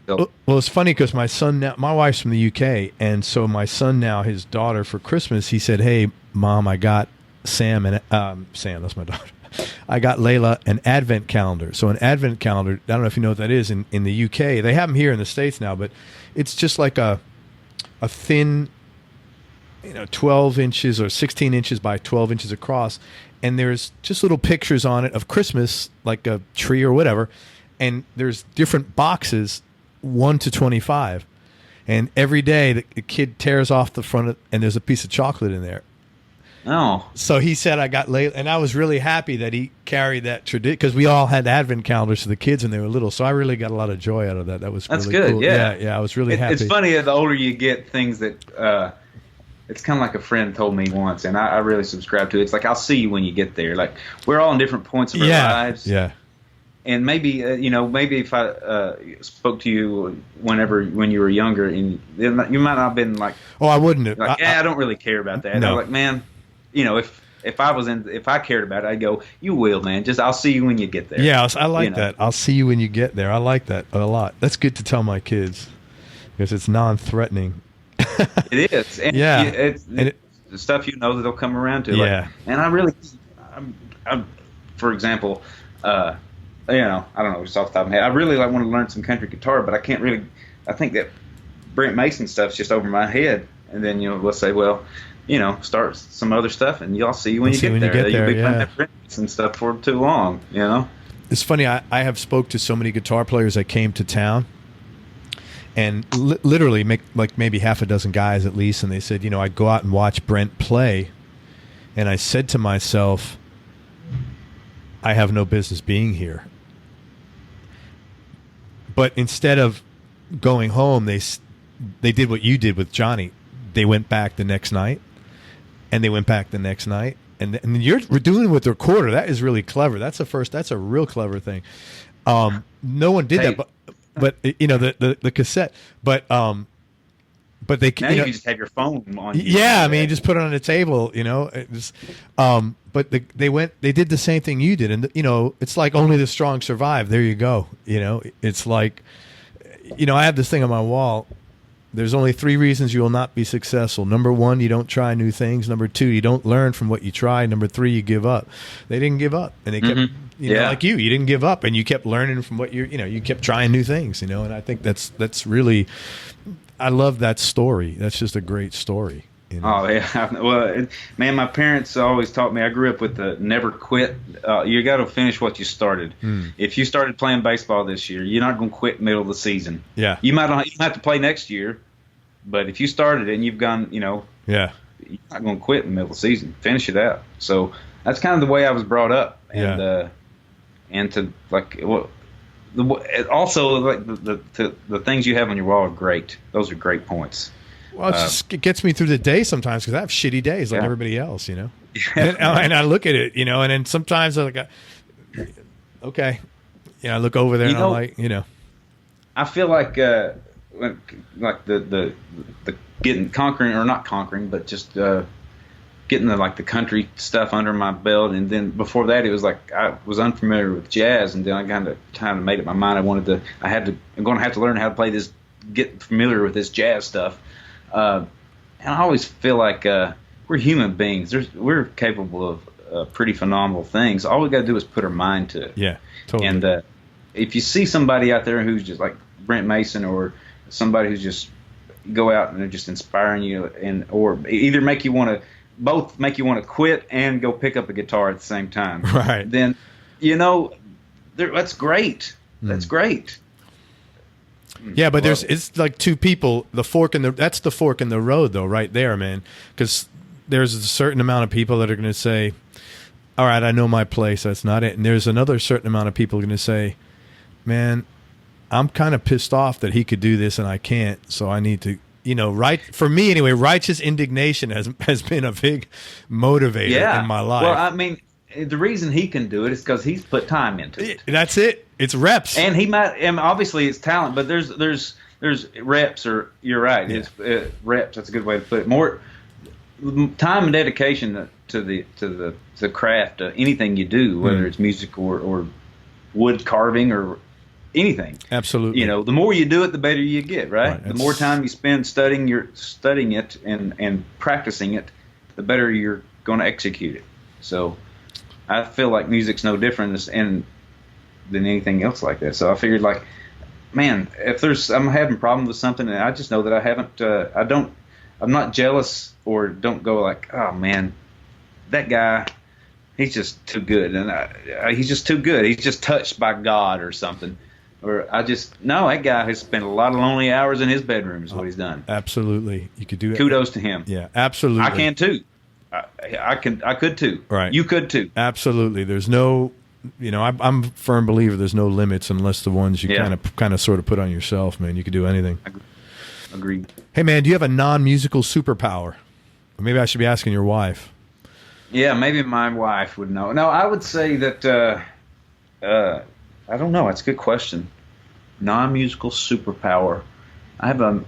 Well, it's funny because my son now, my wife's from the UK, and so my son now, his daughter for Christmas, he said, "Hey, Mom, I got Sam, that's my daughter. I got Layla an advent calendar." So an advent calendar, I don't know if you know what that is in the UK. They have them here in the States now, but it's just like a thin, 12 inches or 16 inches by 12 inches across, and there's just little pictures on it of Christmas, like a tree or whatever. And there's different boxes, 1 to 25. And every day the kid tears off the front, and there's a piece of chocolate in there. Oh. So he said, I got late. And I was really happy that he carried that tradition, because we all had advent calendars for the kids when they were little. So I really got a lot of joy out of that. That's really good. Cool. Yeah, I was really happy. It's funny, the older you get, things that it's kind of like a friend told me once, and I really subscribe to it. It's like, I'll see you when you get there. Like, we're all in different points of our lives. Yeah. And maybe maybe if I spoke to you when you were younger, and you might not have been like, oh, I wouldn't have. Like, I don't really care about that. No. I'm like, man, if I cared about it, I'd go, you will, man. Just I'll see you when you get there. Yeah, I like that. I'll see you when you get there. I like that a lot. That's good to tell my kids, because it's non-threatening. It is. And it's the stuff that they'll come around to. Yeah. Like, and I really, I'm for example. I don't know, just off the top of my head, I really want to learn some country guitar, but I can't really. I think that Brent Mason stuff's just over my head, and then let's say, well, start some other stuff, and y'all see when you get there. You'll be playing that Brent Mason stuff for too long, It's funny. I have spoke to so many guitar players that came to town, and literally maybe half a dozen guys at least, and they said, I'd go out and watch Brent play, and I said to myself, I have no business being here. But instead of going home, they did what you did with Johnny. They went back the next night, and they went back the next night, and we're doing it with the recorder. That is really clever. That's a real clever thing. No one did that, but the cassette, but they now you can just have your phone on. Yeah, I mean, you just put it on the table, But they did the same thing you did, and it's like only the strong survive. There you go. It's like, I have this thing on my wall. There's only 3 reasons you will not be successful. Number 1, you don't try new things. Number 2, you don't learn from what you try. Number 3, you give up. They didn't give up, and they kept, like you didn't give up, and you kept learning from what you kept trying new things, And I think that's really, I love that story. That's just a great story. You know? Oh yeah, well, man, my parents always taught me. I grew up with the never quit. You got to finish what you started. If you started playing baseball this year, you're not going to quit middle of the season. Yeah, you might not have to play next year, but if you started it and you've gone, yeah, you're not going to quit in the middle of the season. Finish it out. So that's kind of the way I was brought up, and to like also like the things you have on your wall are great. Those are great points. Well, it gets me through the day sometimes because I have shitty days like everybody else, you know. And I look at it, you know, and then sometimes I'm like, okay, I look over there and I'm like, I feel like the conquering or not conquering, but just getting the country stuff under my belt, and then before that it was like I was unfamiliar with jazz, and then I kind of made up my mind I'm going to have to learn how to play this, get familiar with this jazz stuff. And I always feel like we're human beings. We're capable of pretty phenomenal things. All we got to do is put our mind to it. Yeah, totally. And if you see somebody out there who's just like Brent Mason, or somebody who's just go out and they're just inspiring you, or either make you want to quit and go pick up a guitar at the same time. Right. Then, that's great. That's great. Yeah, but it's like two people. That's the fork in the road, though, right there, man. Because there's a certain amount of people that are going to say, "All right, I know my place. That's not it." And there's another certain amount of people going to say, "Man, I'm kind of pissed off that he could do this and I can't. So I need to." Right, for me anyway, righteous indignation has been a big motivator in my life. Well, I mean, the reason he can do it is because he's put time into it. That's it. It's reps. And he might, and obviously it's talent, but there's reps, or you're right. Yeah. It's reps. That's a good way to put it. More time and dedication to the craft. Anything you do, whether it's music or wood carving or anything. Absolutely. The more you do it, the better you get. Right. The more time you spend studying it and practicing it, the better you're going to execute it. So I feel like music's no different than anything else like that. So I figured, like, man, if I'm having problems with something, and I just know that I haven't, I'm not jealous, or don't go like, oh man, that guy, he's just too good, and he's just too good. He's just touched by God or something. Or that guy has spent a lot of lonely hours in his bedroom is what he's done. Absolutely. You could do it. Kudos to him. Yeah, absolutely. I can too. I could too. Right. You could too. Absolutely. There's no, I'm a firm believer there's no limits unless the ones you kind of sort of put on yourself, man. You could do anything. Agreed. Hey, man, do you have a non-musical superpower? Or maybe I should be asking your wife. Yeah, maybe my wife would know. No, I would say that, I don't know. That's a good question. Non-musical superpower. I'd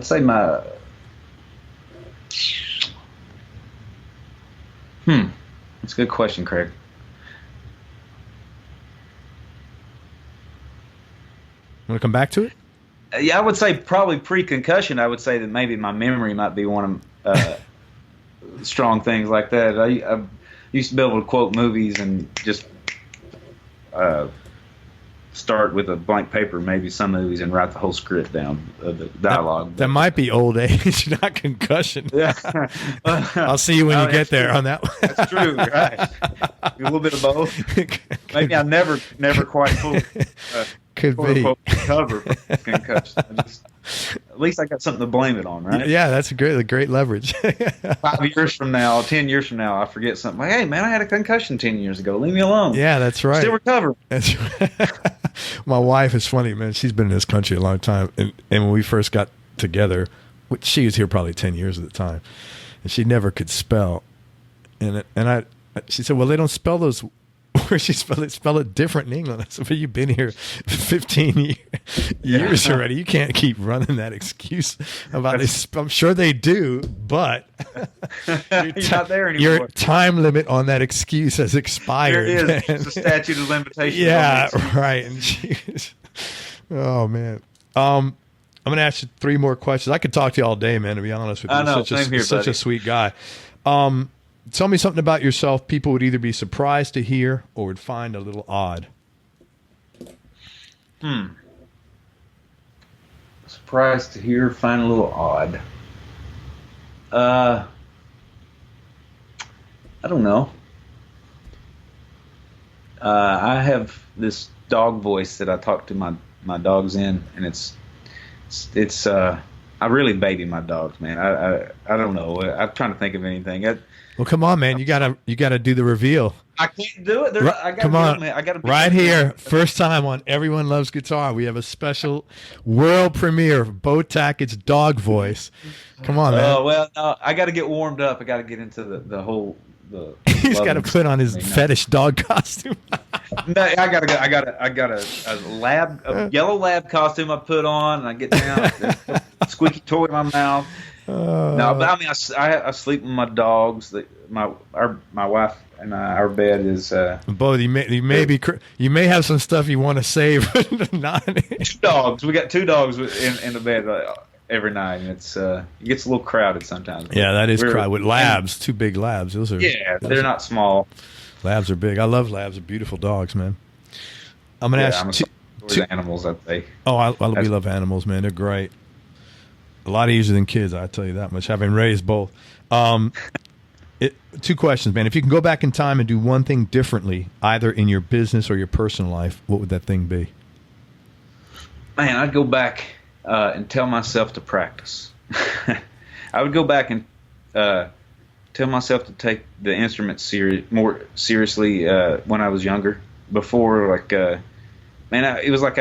say my... That's a good question, Craig. Want to come back to it? Yeah, I would say probably pre-concussion. I would say that maybe my memory might be one of strong things like that. I used to be able to quote movies and just start with a blank paper, maybe some movies, and write the whole script down, the dialogue. That might be old age, not concussion. Yeah. I'll see you when you get there on that one. That's true, right? A little bit of both. Maybe I never quite fully could be recover from concussion. At least I got something to blame it on, right? Yeah, that's a great leverage. 5 years from now, 10 years from now, I forget something. Like, hey, man, I had a concussion 10 years ago. Leave me alone. Yeah, that's right. Still recovering. That's right. My wife is funny, man. She's been in this country a long time. And when we first got together, she was here probably 10 years at the time, and she never could spell. She said, well, they don't spell those where she spell it different in England. I said, but you've been here 15 years already. You can't keep running that excuse about this. I'm sure they do, but you're not there anymore. Your time limit on that excuse has expired. There it is. It's a statute of limitations. Yeah, right. And oh man. I'm going to ask you 3 more questions. I could talk to you all day, man, to be honest with you. I know, You're such a sweet guy. Tell me something about yourself people would either be surprised to hear or would find a little odd. Surprised to hear, find a little odd. I don't know. I have this dog voice that I talk to my dogs in, and it's I really baby my dogs, man. I don't know. I'm trying to think of anything. Well, come on, man. You gotta do the reveal. I can't do it. Come on. I gotta right here. First time on Everyone Loves Guitar. We have a special world premiere of Bo Tackett's dog voice. Come on, man. Oh, well, no, I got to get warmed up. I got to get into the whole. He's got to put on his fetish dog costume. No, I got a yellow lab costume I put on, and I get down, squeaky toy in my mouth. No, but I mean, I sleep with my dogs. My wife and our bed is. Bo, you may have some stuff you want to save. Two dogs. We got two dogs in the bed every night, and it gets a little crowded sometimes. Yeah, that is crowded with labs. Two big labs. They're not small. Labs are big. I love labs. They're beautiful dogs, man. I'm gonna ask two animals. I think. Oh, we love animals, man. They're great. A lot easier than kids, I tell you that much. Having raised both. Two questions, man. If you can go back in time and do one thing differently, either in your business or your personal life, what would that thing be? Man, I'd go back and tell myself to practice. I would go back and tell myself to take the instrument more seriously when I was younger. Before, it was like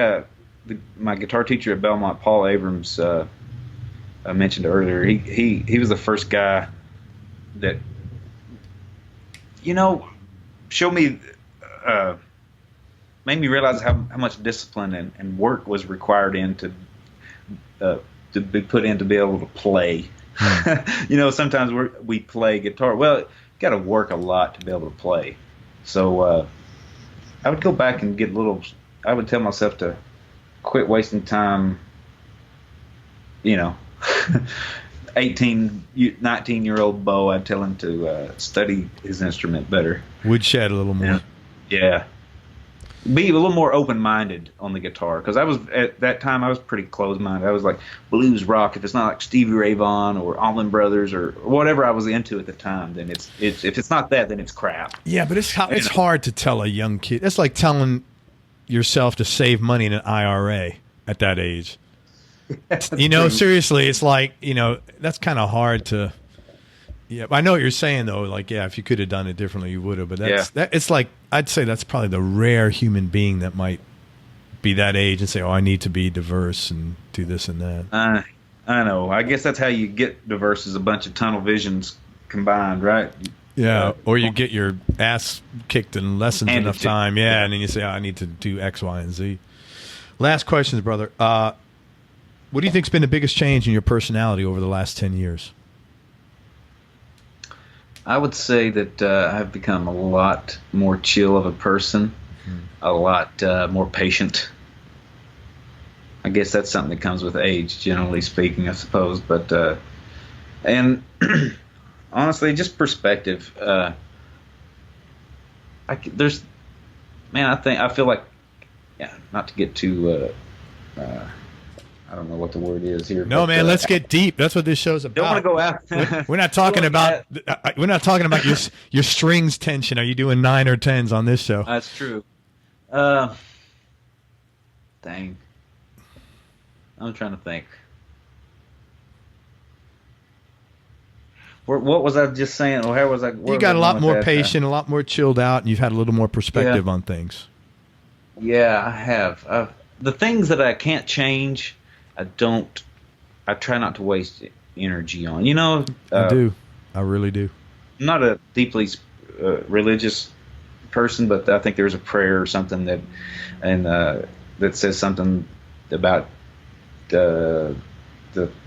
my guitar teacher at Belmont, Paul Abrams. I mentioned earlier. He was the first guy that showed me, made me realize how much discipline and work was required to be put in to be able to play. Sometimes we play guitar. Well, you got to work a lot to be able to play. So I would go back and get I would tell myself to quit wasting time. 18, 19-year-old Bo, I'd tell him to study his instrument better. Woodshed a little more. Yeah. Be a little more open-minded on the guitar, because at that time I was pretty closed-minded. I was like blues rock. If it's not like Stevie Ray Vaughan or Allman Brothers or whatever I was into at the time, then it's if it's not that, then it's crap. Yeah, but it's hard to tell a young kid. It's like telling yourself to save money in an IRA at that age. Seriously, it's like, that's kind of hard to. Yeah, I know what you're saying though. Like, yeah, if you could have done it differently, you would have. But it's like, I'd say that's probably the rare human being that might be that age and say, "Oh, I need to be diverse and do this and that." I know. I guess that's how you get diverse, is a bunch of tunnel visions combined, right? Yeah, or you get your ass kicked in lessons enough time, and then you say, I need to do X, Y, and Z. Last questions, brother. What do you think's been the biggest change in your personality over the last 10 years? I would say that I've become a lot more chill of a person, a lot more patient. I guess that's something that comes with age, generally speaking, I suppose. But and honestly, just perspective. I feel like, not to get too. I don't know what the word is here. No, man, let's get deep. That's what this show's about. Don't want to go out. We're not talking about. We're not talking about your strings tension. Are you doing 9 or 10s on this show? That's true. Dang. I'm trying to think. What was I just saying? Or how was I? You got a lot more patient, a lot more chilled out, and you've had a little more perspective on things. Yeah, I have. The things that I can't change, I try not to waste energy on. I do. I really do. I'm not a deeply religious person, but I think there's a prayer or something that says something about the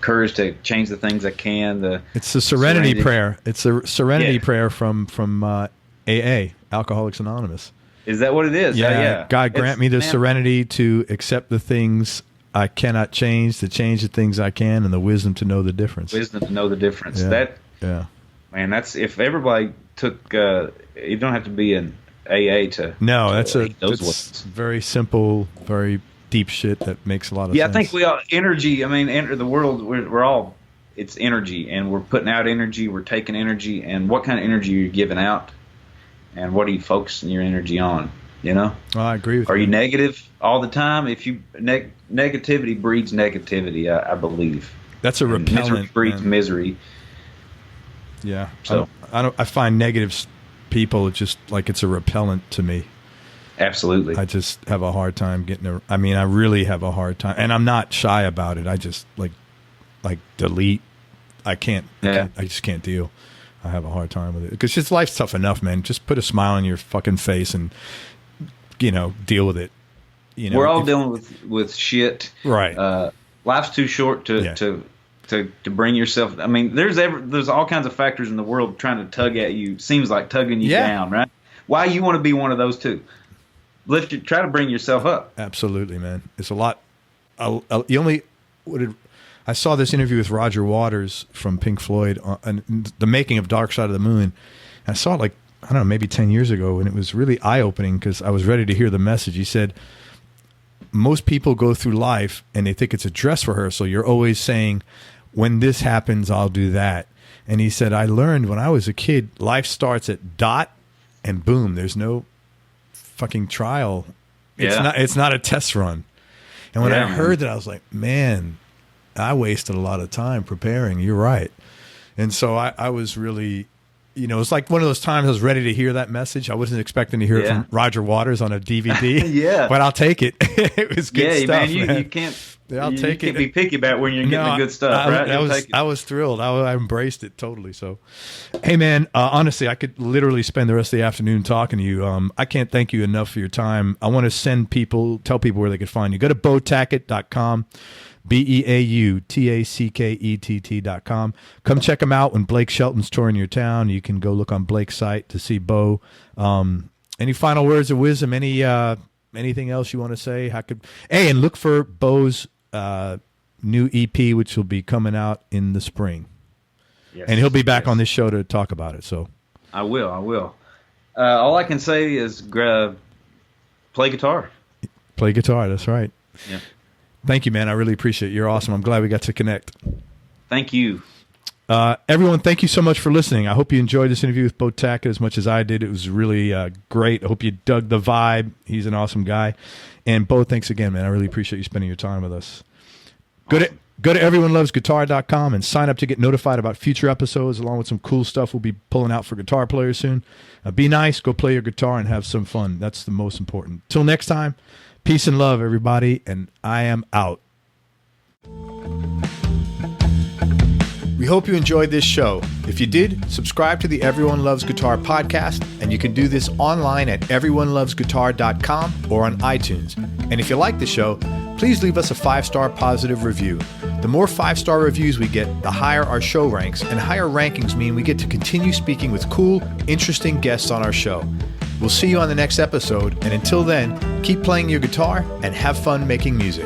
courage to change the things I can. It's the serenity prayer. It's a serenity prayer from AA, Alcoholics Anonymous. Is that what it is? Yeah. God grant me the serenity to accept the things I cannot change, to change the things I can, and the wisdom to know the difference. Wisdom to know the difference. Man, that's if everybody took. You don't have to be an AA to. No, that's very simple, very deep shit that makes a lot of Yeah, sense. I think we all energy. I mean, enter the world. We're all. It's energy, and we're putting out energy. We're taking energy, and what kind of energy are you giving out, and what are you focusing your energy on? You know. Oh, I agree with you. Are you negative all the time? If you negativity breeds negativity, I believe. That's a And repellent. misery breeds man. misery. Yeah. So I find negative people just like it's a repellent to me. absolutely. I just have a hard time I mean, I really have a hard time, and I'm not shy about it. I just like delete. I just can't deal. I have a hard time with it because just life's tough enough, man. Just put a smile on your fucking face and deal with it. We're all dealing with shit. Right. Life's too short to bring yourself. I mean, there's all kinds of factors in the world trying to tug at you. Seems like tugging you down, right? Why you want to be one of those two? Try to bring yourself up. Absolutely, man. It's a lot. I saw this interview with Roger Waters from Pink Floyd on the making of Dark Side of the Moon. And I saw it I don't know, maybe 10 years ago, and it was really eye-opening because I was ready to hear the message. He said, most people go through life and they think it's a dress rehearsal. You're always saying, when this happens, I'll do that. And he said, I learned when I was a kid, life starts at dot and boom. There's no fucking trial. It's not a test run. And when I heard that, I was like, man, I wasted a lot of time preparing. You're right. And so I was really, it's like one of those times I was ready to hear that message. I wasn't expecting to hear it from Roger Waters on a DVD. But I'll take it. It was good stuff, man. You can't. I'll you take can't it. be picky about when you're getting the good stuff, right? I was thrilled. I embraced it totally. So, hey, man, honestly, I could literally spend the rest of the afternoon talking to you. I can't thank you enough for your time. I want to tell people where they could find you. Go to BeauTackett.com. BeauTackett.com. Come check him out when Blake Shelton's touring your town. You can go look on Blake's site to see Bo. Any final words of wisdom? Anything else you want to say? And look for Bo's new EP, which will be coming out in the spring. Yes, and he'll be back on this show to talk about it. So I will. All I can say is play guitar. Play guitar. That's right. Yeah. Thank you, man. I really appreciate it. You're awesome. I'm glad we got to connect. Thank you. Everyone, thank you so much for listening. I hope you enjoyed this interview with Bo Tackett as much as I did. It was really great. I hope you dug the vibe. He's an awesome guy. And Bo, thanks again, man. I really appreciate you spending your time with us. Awesome. Go to everyonelovesguitar.com and sign up to get notified about future episodes along with some cool stuff we'll be pulling out for guitar players soon. Be nice, go play your guitar, and have some fun. That's the most important. Till next time, peace and love, everybody, and I am out. We hope you enjoyed this show. If you did, subscribe to the Everyone Loves Guitar podcast, and you can do this online at everyonelovesguitar.com or on iTunes. And if you like the show, please leave us a 5-star positive review. The more 5-star reviews we get, the higher our show ranks, and higher rankings mean we get to continue speaking with cool, interesting guests on our show. We'll see you on the next episode, and until then, keep playing your guitar and have fun making music.